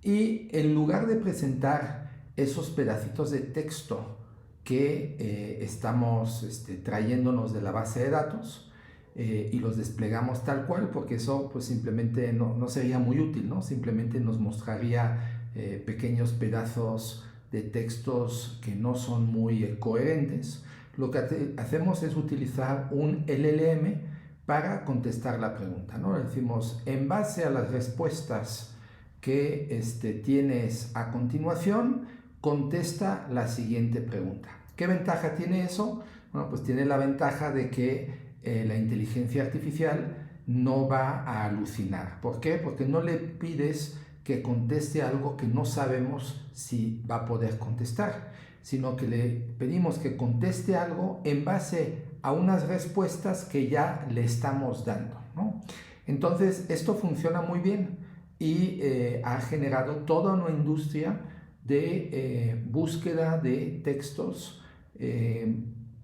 y en lugar de presentar esos pedacitos de texto que estamos trayéndonos de la base de datos y los desplegamos tal cual, porque eso pues simplemente no sería muy útil, ¿no? Simplemente nos mostraría pequeños pedazos de textos que no son muy coherentes. Lo que hacemos es utilizar un LLM para contestar la pregunta, ¿no? Le decimos, en base a las respuestas que tienes a continuación, contesta la siguiente pregunta. ¿Qué ventaja tiene eso? Bueno, pues tiene la ventaja de que la inteligencia artificial no va a alucinar. ¿Por qué? Porque no le pides que conteste algo que no sabemos si va a poder contestar, sino que le pedimos que conteste algo en base a unas respuestas que ya le estamos dando, ¿no? Entonces, esto funciona muy bien y ha generado toda una industria de búsqueda de textos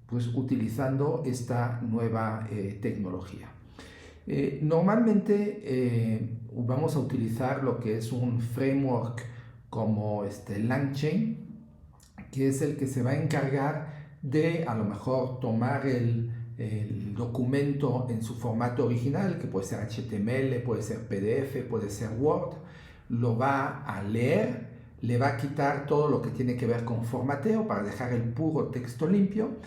pues utilizando esta nueva tecnología. Normalmente vamos a utilizar lo que es un framework como LangChain, que es el que se va a encargar de a lo mejor tomar el documento en su formato original, que puede ser HTML, puede ser PDF, puede ser Word, lo va a leer, le va a quitar todo lo que tiene que ver con formateo para dejar el puro texto limpio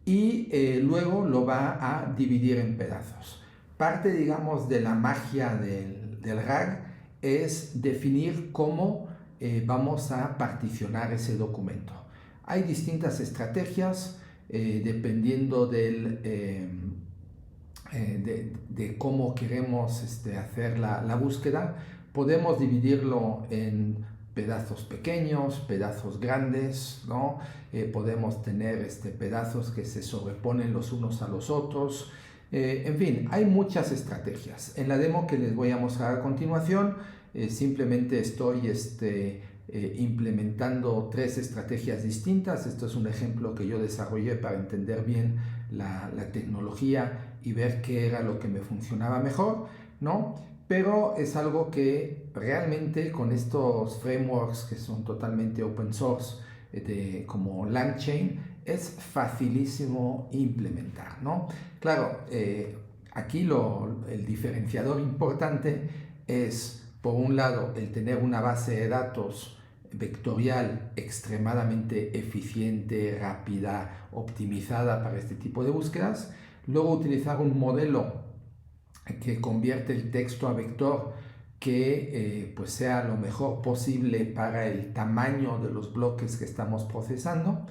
y luego lo va a dividir en pedazos. Parte, digamos, de la magia del RAG es definir cómo vamos a particionar ese documento. Hay distintas estrategias dependiendo de cómo queremos hacer la búsqueda. Podemos dividirlo en pedazos pequeños, pedazos grandes, ¿no? Podemos tener pedazos que se sobreponen los unos a los otros. En fin, hay muchas estrategias. En la demo que les voy a mostrar a continuación, simplemente estoy implementando 3 estrategias distintas. Esto es un ejemplo que yo desarrollé para entender bien la tecnología y ver qué era lo que me funcionaba mejor, ¿no? Pero es algo que realmente con estos frameworks que son totalmente open source, como LangChain, es facilísimo implementar, ¿no? Claro, aquí el diferenciador importante es, por un lado, el tener una base de datos vectorial extremadamente eficiente, rápida, optimizada para este tipo de búsquedas. Luego utilizar un modelo que convierte el texto a vector que pues sea lo mejor posible para el tamaño de los bloques que estamos procesando,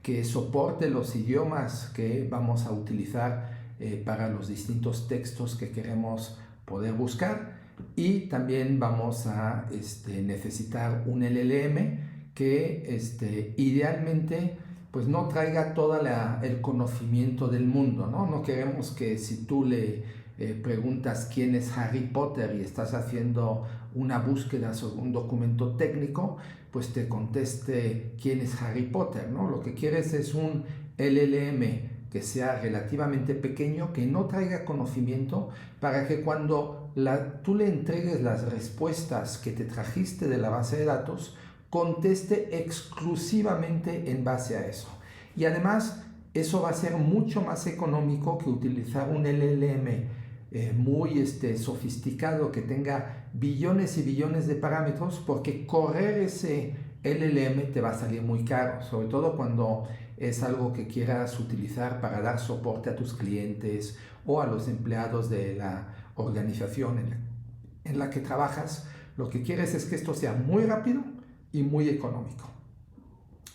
que soporte los idiomas que vamos a utilizar para los distintos textos que queremos poder buscar, y también vamos a necesitar un LLM que idealmente pues no traiga todo el conocimiento del mundo, ¿no? No queremos que si tú le preguntas quién es Harry Potter y estás haciendo una búsqueda sobre un documento técnico, pues te conteste quién es Harry Potter, ¿no? Lo que quieres es un LLM que sea relativamente pequeño, que no traiga conocimiento, para que cuando tú le entregues las respuestas que te trajiste de la base de datos, conteste exclusivamente en base a eso. Y además, eso va a ser mucho más económico que utilizar un LLM muy sofisticado que tenga billones y billones de parámetros, porque correr ese LLM te va a salir muy caro, sobre todo cuando es algo que quieras utilizar para dar soporte a tus clientes o a los empleados de la organización en la que trabajas. Lo que quieres es que esto sea muy rápido y muy económico.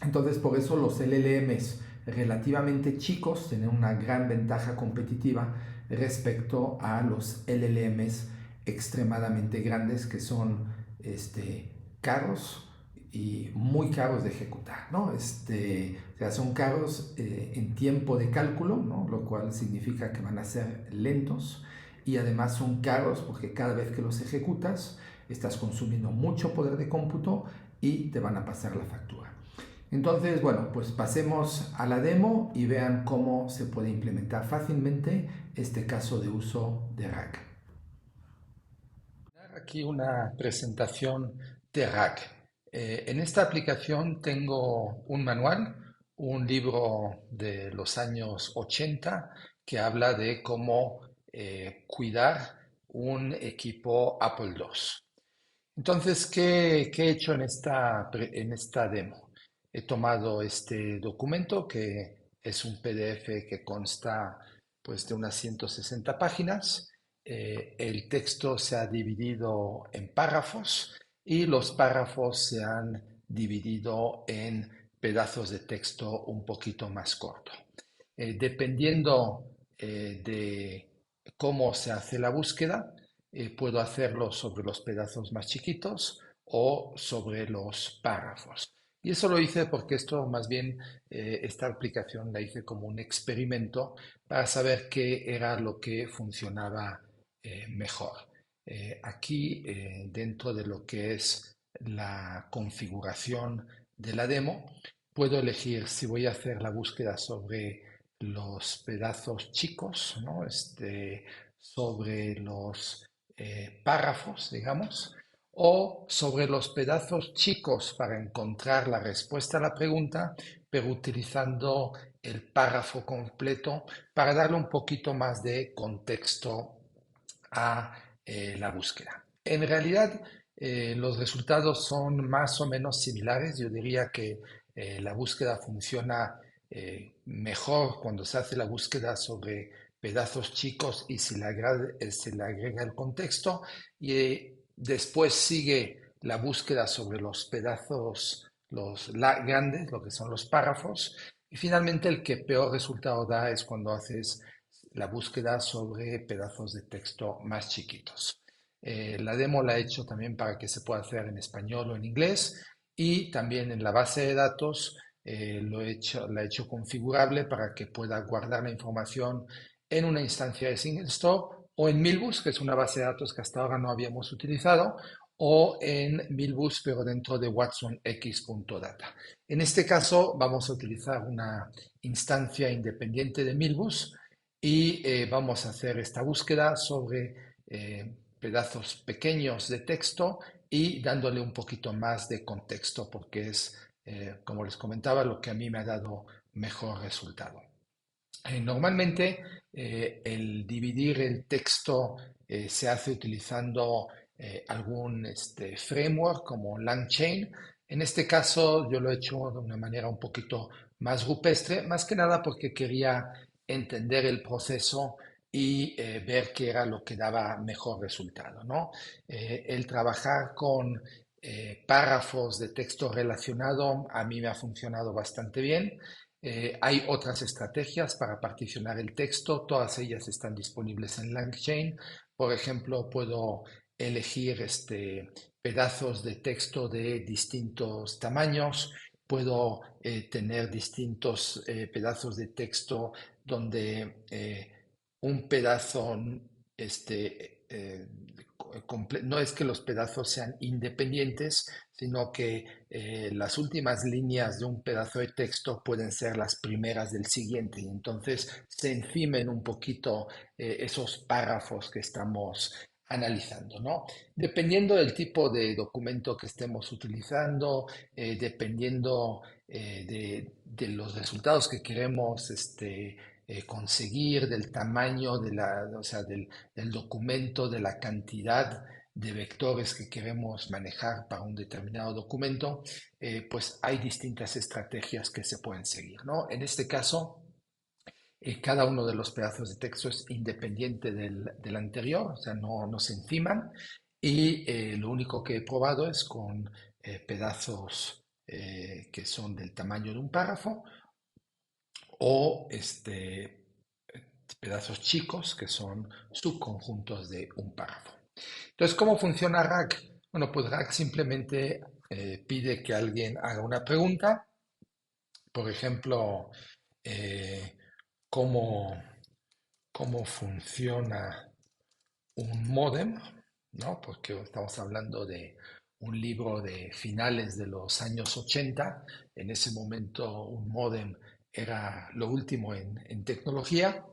Entonces, por eso los LLMs relativamente chicos tienen una gran ventaja competitiva respecto a los LLMs extremadamente grandes, que son caros y muy caros de ejecutar, ¿no? O sea, son caros en tiempo de cálculo, ¿no? Lo cual significa que van a ser lentos, y además son caros porque cada vez que los ejecutas estás consumiendo mucho poder de cómputo y te van a pasar la factura. Entonces, bueno, pues pasemos a la demo y vean cómo se puede implementar fácilmente este caso de uso de RAG. Aquí una presentación de RAG. En esta aplicación tengo un manual, un libro de los años 80 que habla de cómo cuidar un equipo Apple II. Entonces, ¿qué he hecho en esta demo? He tomado este documento, que es un PDF que consta pues, de unas 160 páginas. El texto se ha dividido en párrafos y los párrafos se han dividido en pedazos de texto un poquito más corto. Dependiendo de cómo se hace la búsqueda, puedo hacerlo sobre los pedazos más chiquitos o sobre los párrafos. Y eso lo hice porque esto, más bien, esta aplicación la hice como un experimento para saber qué era lo que funcionaba mejor. Aquí, dentro de lo que es la configuración de la demo, puedo elegir si voy a hacer la búsqueda sobre los pedazos chicos, ¿no? Sobre los párrafos, digamos, o sobre los pedazos chicos para encontrar la respuesta a la pregunta, pero utilizando el párrafo completo para darle un poquito más de contexto a la búsqueda. En realidad, los resultados son más o menos similares. Yo diría que la búsqueda funciona mejor cuando se hace la búsqueda sobre pedazos chicos y se le agrega el contexto, y después sigue la búsqueda sobre los pedazos grandes, lo que son los párrafos, y finalmente el que peor resultado da es cuando haces la búsqueda sobre pedazos de texto más chiquitos. La demo la he hecho también para que se pueda hacer en español o en inglés, y también en la base de datos la he hecho configurable para que pueda guardar la información en una instancia de Single Store o en Milbus, que es una base de datos que hasta ahora no habíamos utilizado, o en Milbus, pero dentro de watsonx.data. En este caso vamos a utilizar una instancia independiente de Milbus y vamos a hacer esta búsqueda sobre pedazos pequeños de texto y dándole un poquito más de contexto porque es, como les comentaba, lo que a mí me ha dado mejor resultado. Normalmente el dividir el texto se hace utilizando algún framework como LangChain. En este caso yo lo he hecho de una manera un poquito más rupestre, más que nada porque quería entender el proceso y ver qué era lo que daba mejor resultado, ¿no? El trabajar con párrafos de texto relacionado a mí me ha funcionado bastante bien. Hay otras estrategias para particionar el texto, todas ellas están disponibles en LangChain. Por ejemplo, puedo elegir pedazos de texto de distintos tamaños, puedo tener distintos pedazos de texto donde un pedazo no es que los pedazos sean independientes, sino que las últimas líneas de un pedazo de texto pueden ser las primeras del siguiente y entonces se encimen un poquito esos párrafos que estamos analizando, ¿no? Dependiendo del tipo de documento que estemos utilizando, dependiendo de los resultados que queremos conseguir, del tamaño o sea, del documento, de la cantidad de vectores que queremos manejar para un determinado documento, pues hay distintas estrategias que se pueden seguir, ¿no? En este caso, cada uno de los pedazos de texto es independiente del anterior, o sea, no se enciman, y lo único que he probado es con pedazos que son del tamaño de un párrafo o pedazos chicos que son subconjuntos de un párrafo. Entonces, ¿cómo funciona RAG? Bueno, pues RAG simplemente pide que alguien haga una pregunta, por ejemplo, eh, ¿cómo, cómo funciona un módem? ¿No? Porque estamos hablando de un libro de finales de los años 80. En ese momento un módem era lo último en tecnología.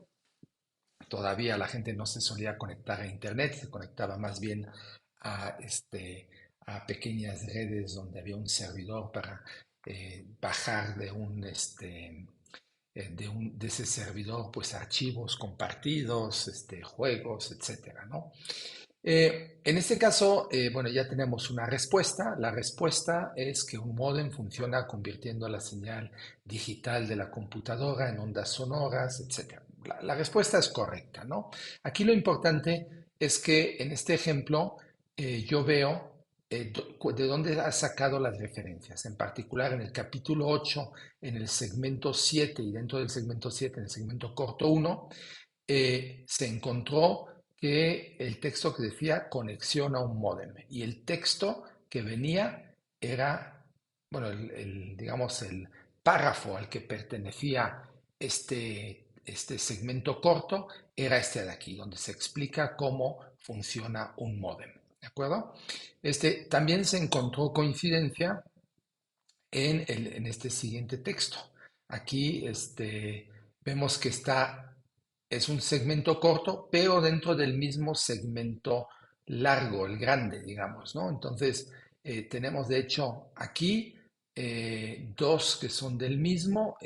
Todavía la gente no se solía conectar a Internet, se conectaba más bien a, a pequeñas redes donde había un servidor para bajar de ese servidor pues archivos compartidos, juegos, etcétera, ¿no? En este caso, bueno, ya tenemos una respuesta. La respuesta es que un módem funciona convirtiendo la señal digital de la computadora en ondas sonoras, etcétera. La respuesta es correcta, ¿no? Aquí lo importante es que en este ejemplo yo veo de dónde ha sacado las referencias. En particular, en el capítulo 8, en el segmento 7 y dentro del segmento 7, en el segmento corto 1, se encontró que el texto que decía conexión a un módem y el texto que venía era, bueno, digamos, el párrafo al que pertenecía este segmento corto era este de aquí, donde se explica cómo funciona un módem. ¿De acuerdo? También se encontró coincidencia en este siguiente texto. Aquí vemos que es un segmento corto, pero dentro del mismo segmento largo, el grande, digamos, ¿no? Entonces, tenemos de hecho aquí dos que son del mismo.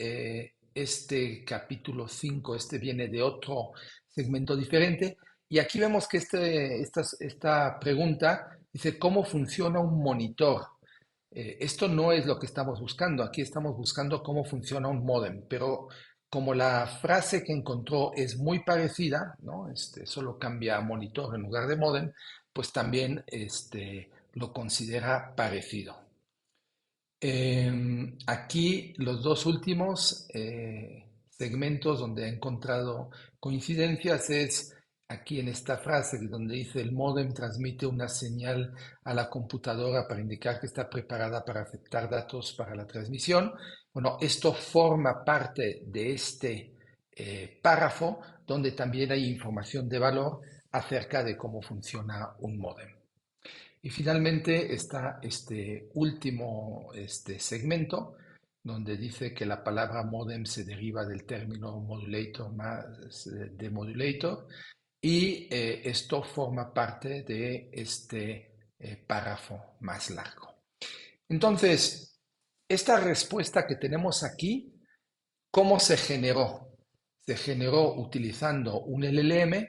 Este capítulo 5 viene de otro segmento diferente. Y aquí vemos que esta pregunta dice, ¿cómo funciona un monitor? Esto no es lo que estamos buscando. Aquí estamos buscando cómo funciona un módem, pero como la frase que encontró es muy parecida, ¿no? Solo cambia a monitor en lugar de módem, pues también lo considera parecido. Aquí los dos últimos segmentos donde he encontrado coincidencias es aquí en esta frase donde dice el módem transmite una señal a la computadora para indicar que está preparada para aceptar datos para la transmisión. Bueno, esto forma parte de párrafo donde también hay información de valor acerca de cómo funciona un módem. Y finalmente está este último segmento donde dice que la palabra modem se deriva del término modulator más demodulator y esto forma parte de este párrafo más largo. Entonces, esta respuesta que tenemos aquí, ¿cómo se generó? Se generó utilizando un LLM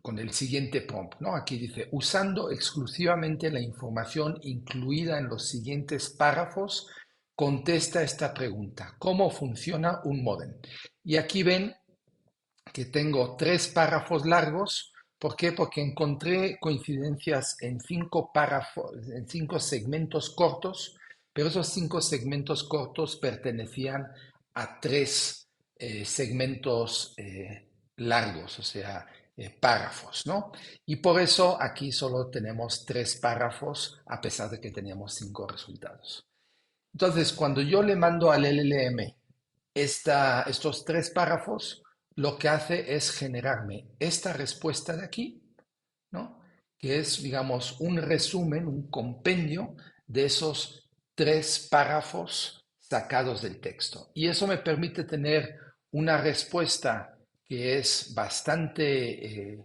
con el siguiente prompt, ¿no? Aquí dice, usando exclusivamente la información incluida en los siguientes párrafos, contesta esta pregunta, ¿cómo funciona un módem? Y aquí ven que tengo 3 párrafos. ¿Por qué? Porque encontré coincidencias en 5 párrafos, en 5 segmentos cortos, pero esos 5 segmentos cortos pertenecían a 3 segmentos largos, o sea, párrafos, ¿no? Y por eso aquí solo tenemos 3 párrafos, a pesar de que teníamos 5 resultados. Entonces, cuando yo le mando al LLM estos 3 párrafos, lo que hace es generarme esta respuesta de aquí, ¿no? Que es, digamos, un resumen, un compendio de esos 3 párrafos sacados del texto. Y eso me permite tener una respuesta que es bastante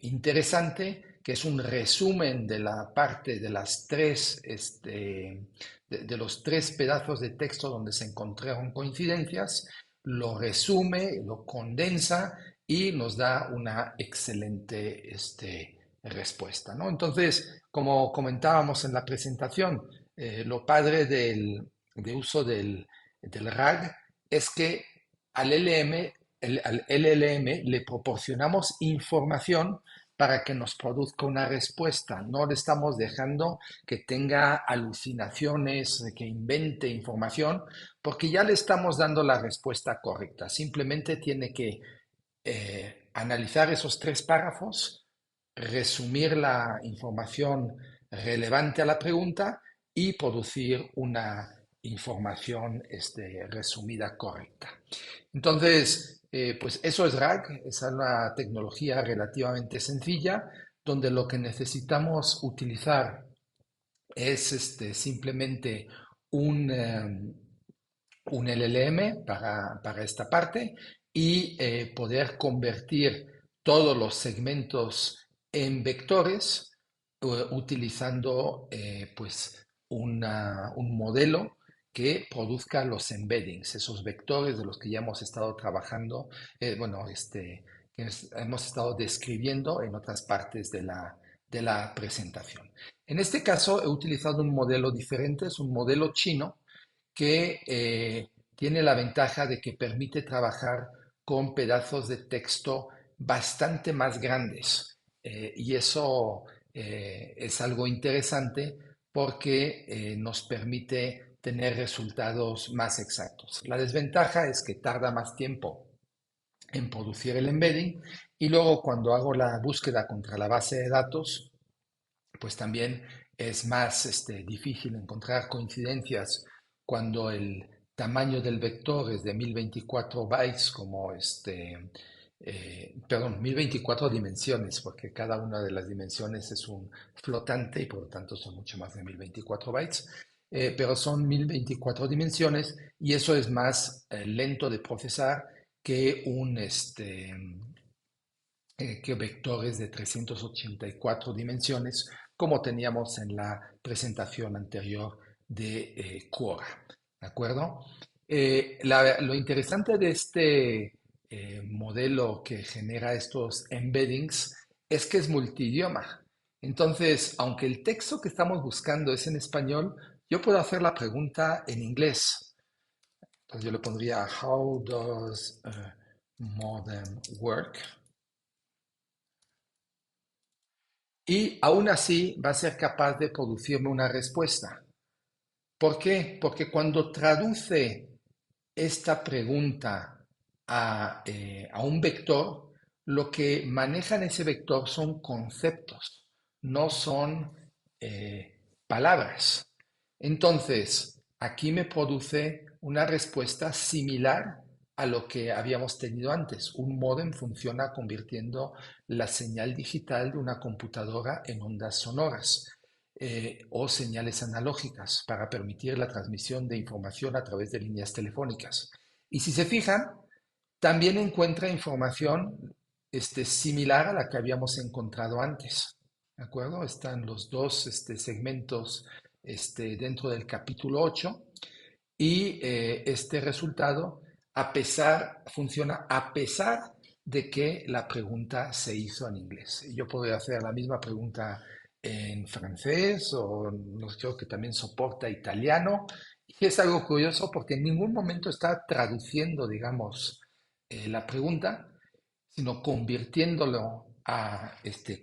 interesante, que es un resumen de la parte de las de los 3 pedazos de texto donde se encontraron coincidencias, lo resume, lo condensa y nos da una excelente respuesta, ¿no? Entonces, como comentábamos en la presentación, lo padre de uso del RAG es que al LLM le proporcionamos información para que nos produzca una respuesta. No le estamos dejando que tenga alucinaciones, que invente información, porque ya le estamos dando la respuesta correcta. Simplemente tiene que analizar esos 3 párrafos, resumir la información relevante a la pregunta y producir una información resumida correcta. Entonces, pues eso es RAG, es una tecnología relativamente sencilla, donde lo que necesitamos utilizar es simplemente un, un LLM para esta parte y poder convertir todos los segmentos en vectores utilizando pues un modelo que produzca los embeddings, esos vectores de los que ya hemos estado trabajando, hemos estado describiendo en otras partes de la presentación. En este caso he utilizado un modelo diferente, es un modelo chino que tiene la ventaja de que permite trabajar con pedazos de texto bastante más grandes. Y eso es algo interesante porque nos permite tener resultados más exactos. La desventaja es que tarda más tiempo en producir el embedding y luego cuando hago la búsqueda contra la base de datos, pues también es más difícil encontrar coincidencias cuando el tamaño del vector es de 1024 bytes, como perdón, 1024 dimensiones, porque cada una de las dimensiones es un flotante y por lo tanto son mucho más de 1024 bytes, pero son 1024 dimensiones y eso es más lento de procesar que que vectores de 384 dimensiones, como teníamos en la presentación anterior de Quora. ¿De acuerdo? Lo interesante de este modelo que genera estos embeddings es que es multidioma. Entonces, aunque el texto que estamos buscando es en español, yo puedo hacer la pregunta en inglés. Entonces yo le pondría, how does modem work? Y aún así va a ser capaz de producirme una respuesta. ¿Por qué? Porque cuando traduce esta pregunta a un vector, lo que maneja en ese vector son conceptos, no son palabras. Entonces, aquí me produce una respuesta similar a lo que habíamos tenido antes. Un módem funciona convirtiendo la señal digital de una computadora en ondas sonoras o señales analógicas para permitir la transmisión de información a través de líneas telefónicas. Y si se fijan, también encuentra información similar a la que habíamos encontrado antes. ¿De acuerdo? Están los dos segmentos dentro del capítulo 8 y este resultado funciona a pesar de que la pregunta se hizo en inglés. Yo podría hacer la misma pregunta en francés o creo que también soporta italiano. Y es algo curioso porque en ningún momento está traduciendo, digamos, la pregunta, sino convirtiéndolo a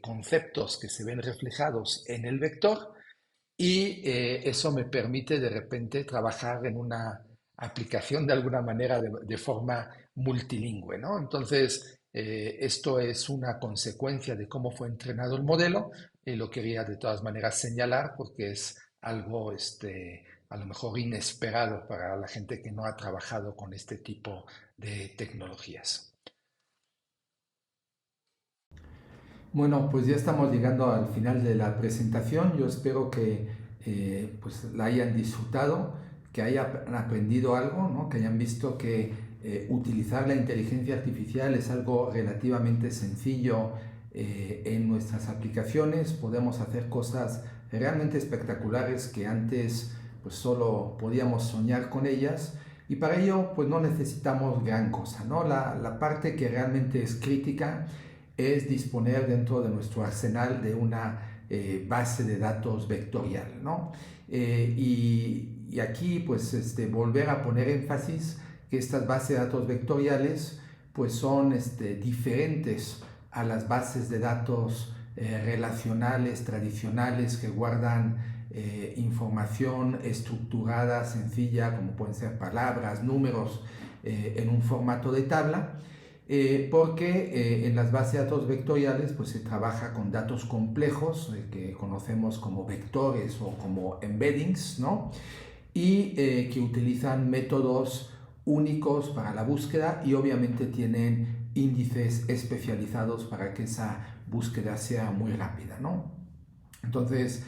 conceptos que se ven reflejados en el vector y eso me permite de repente trabajar en una aplicación de alguna manera de forma multilingüe, ¿no? Entonces, esto es una consecuencia de cómo fue entrenado el modelo y lo quería de todas maneras señalar porque es algo a lo mejor inesperado para la gente que no ha trabajado con este tipo de tecnologías. Bueno, pues ya estamos llegando al final de la presentación. Yo espero que pues la hayan disfrutado, que hayan aprendido algo, ¿no? Que hayan visto que utilizar la inteligencia artificial es algo relativamente sencillo en nuestras aplicaciones. Podemos hacer cosas realmente espectaculares que antes pues solo podíamos soñar con ellas. Y para ello pues no necesitamos gran cosa, ¿no? La parte que realmente es crítica es disponer dentro de nuestro arsenal de una base de datos vectorial, ¿no? Y aquí, pues, volver a poner énfasis que estas bases de datos vectoriales, pues, son diferentes a las bases de datos relacionales, tradicionales, que guardan información estructurada, sencilla, como pueden ser palabras, números, en un formato de tabla. Porque en las bases de datos vectoriales pues se trabaja con datos complejos que conocemos como vectores o como embeddings, ¿no? Y que utilizan métodos únicos para la búsqueda y obviamente tienen índices especializados para que esa búsqueda sea muy rápida, ¿no? Entonces,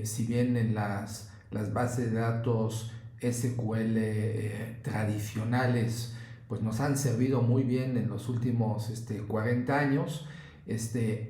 si bien en las bases de datos SQL tradicionales pues nos han servido muy bien en los últimos 40 años,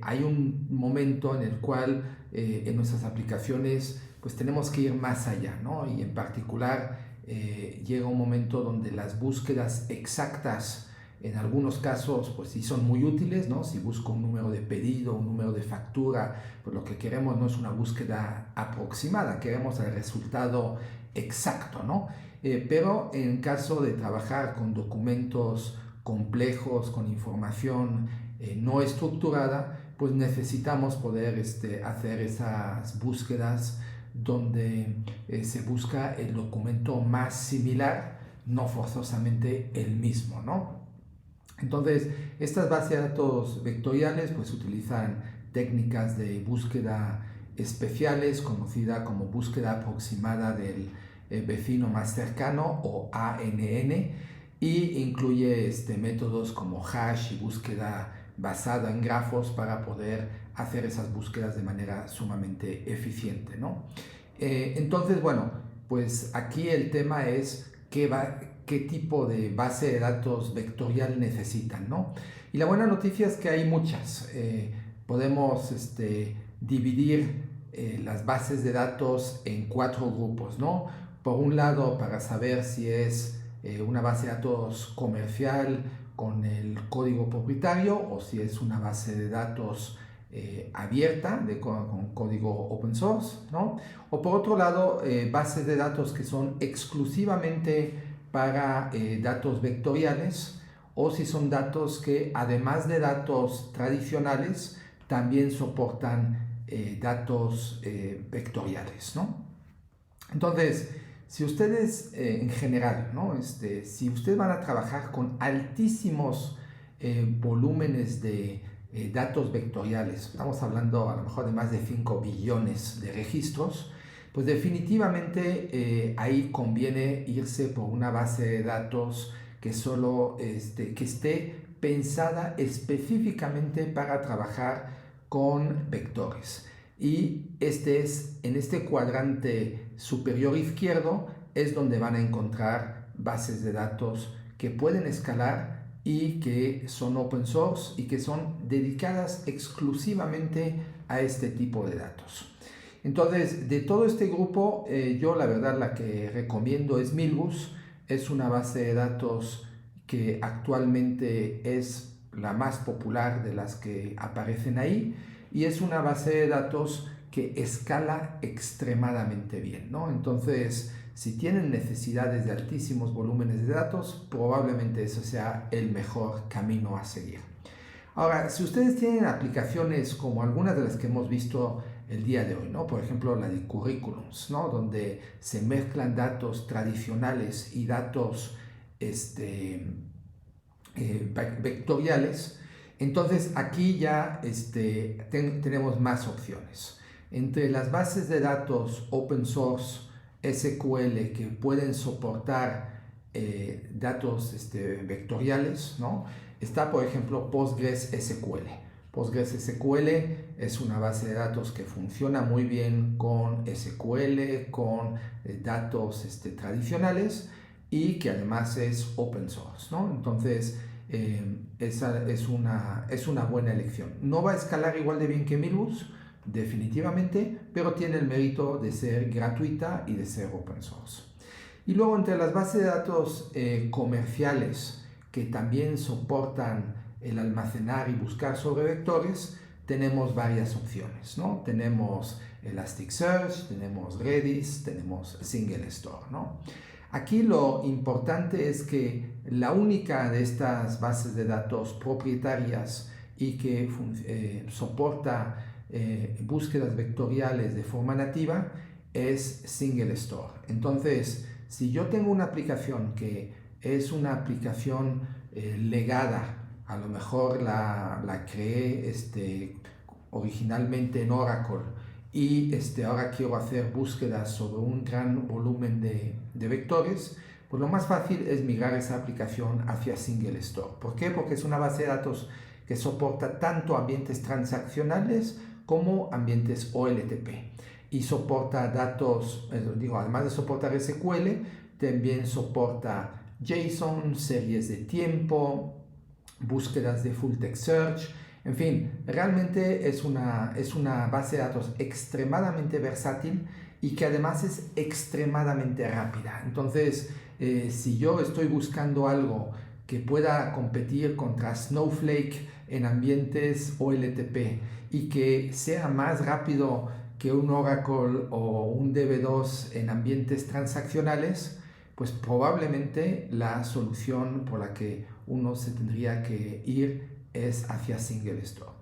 hay un momento en el cual en nuestras aplicaciones pues tenemos que ir más allá, ¿no? Y en particular llega un momento donde las búsquedas exactas en algunos casos pues sí son muy útiles, ¿no? Si busco un número de pedido, un número de factura, pues lo que queremos no es una búsqueda aproximada, queremos el resultado exacto, ¿no? Pero en caso de trabajar con documentos complejos, con información no estructurada, pues necesitamos poder hacer esas búsquedas donde se busca el documento más similar, no forzosamente el mismo, ¿no? Entonces, estas bases de datos vectoriales pues utilizan técnicas de búsqueda especiales, conocida como búsqueda aproximada del vecino más cercano o ANN, y incluye métodos como hash y búsqueda basada en grafos para poder hacer esas búsquedas de manera sumamente eficiente, ¿no? Entonces, bueno, pues aquí el tema es qué tipo de base de datos vectorial necesitan, ¿no? Y la buena noticia es que hay muchas. Podemos dividir las bases de datos en 4 grupos, ¿no? Por un lado, para saber si es una base de datos comercial con el código propietario o si es una base de datos abierta con código open source, ¿no? O por otro lado, bases de datos que son exclusivamente para datos vectoriales, o si son datos que además de datos tradicionales también soportan datos vectoriales, ¿no? Entonces, si ustedes en general, ¿no? Si ustedes van a trabajar con altísimos volúmenes de datos vectoriales, estamos hablando a lo mejor de más de 5 billones de registros, Pues definitivamente ahí conviene irse por una base de datos que solo que esté pensada específicamente para trabajar con vectores. Y en este cuadrante superior izquierdo es donde van a encontrar bases de datos que pueden escalar y que son open source y que son dedicadas exclusivamente a este tipo de datos. Entonces, de todo este grupo, yo la verdad la que recomiendo es Milvus. Es una base de datos que actualmente es la más popular de las que aparecen ahí y es una base de datos que escala extremadamente bien, ¿no? Entonces, si tienen necesidades de altísimos volúmenes de datos, probablemente eso sea el mejor camino a seguir. Ahora, si ustedes tienen aplicaciones como algunas de las que hemos visto el día de hoy, ¿no? Por ejemplo, la de currículums, ¿no? Donde se mezclan datos tradicionales y datos vectoriales, entonces aquí ya tenemos más opciones. Entre las bases de datos open source SQL que pueden soportar datos vectoriales, ¿no? Está, por ejemplo, PostgreSQL. PostgreSQL es una base de datos que funciona muy bien con SQL, con datos tradicionales y que además es open source, ¿no? Entonces, esa es una buena elección. No va a escalar igual de bien que Milvus, definitivamente, pero tiene el mérito de ser gratuita y de ser open source. Y luego entre las bases de datos comerciales que también soportan el almacenar y buscar sobre vectores, tenemos varias opciones, ¿no? Tenemos Elasticsearch, tenemos Redis, tenemos Single Store, ¿no? Aquí lo importante es que la única de estas bases de datos propietarias y que soporta búsquedas vectoriales de forma nativa es Single Store. Entonces, si yo tengo una aplicación que es una aplicación legada, a lo mejor la creé originalmente en Oracle y ahora quiero hacer búsquedas sobre un gran volumen de vectores, pues lo más fácil es migrar esa aplicación hacia Single Store. ¿Por qué? Porque es una base de datos que soporta tanto ambientes transaccionales como ambientes OLTP y soporta datos, además de soportar SQL, también soporta JSON, series de tiempo, búsquedas de full text search. En fin, realmente es una base de datos extremadamente versátil y que además es extremadamente rápida. Entonces, si yo estoy buscando algo que pueda competir contra Snowflake en ambientes OLTP y que sea más rápido que un Oracle o un DB2 en ambientes transaccionales, pues probablemente la solución por la que uno se tendría que ir es hacia Single Store.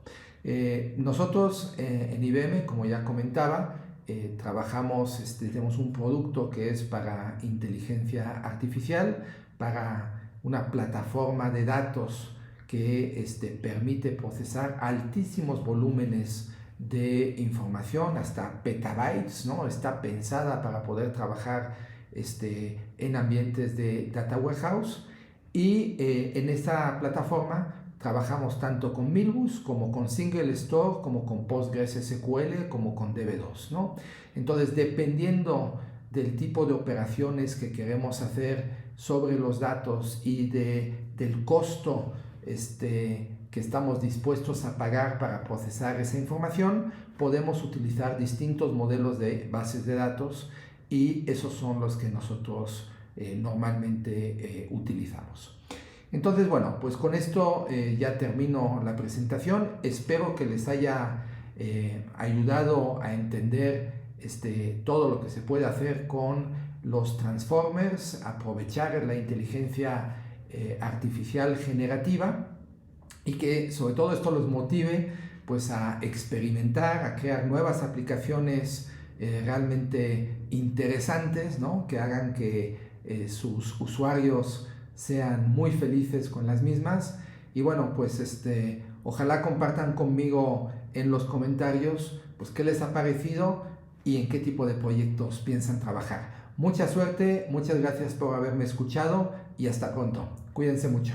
Nosotros en IBM, como ya comentaba, tenemos un producto que es para inteligencia artificial, para una plataforma de datos que permite procesar altísimos volúmenes de información, hasta petabytes, ¿no? Está pensada para poder trabajar en ambientes de data warehouse y en esta plataforma trabajamos tanto con Milvus como con Single Store, como con PostgreSQL, como con DB2, ¿no? Entonces, dependiendo del tipo de operaciones que queremos hacer sobre los datos y del costo que estamos dispuestos a pagar para procesar esa información, podemos utilizar distintos modelos de bases de datos y esos son los que nosotros normalmente utilizamos. Entonces, bueno, pues con esto ya termino la presentación. Espero que les haya ayudado a entender todo lo que se puede hacer con los transformers, aprovechar la inteligencia artificial generativa y que sobre todo esto los motive pues a experimentar, a crear nuevas aplicaciones realmente interesantes, ¿no? Que hagan que sus usuarios sean muy felices con las mismas. Y bueno, pues ojalá compartan conmigo en los comentarios pues qué les ha parecido y en qué tipo de proyectos piensan trabajar. Mucha suerte, muchas gracias por haberme escuchado y hasta pronto. Cuídense mucho.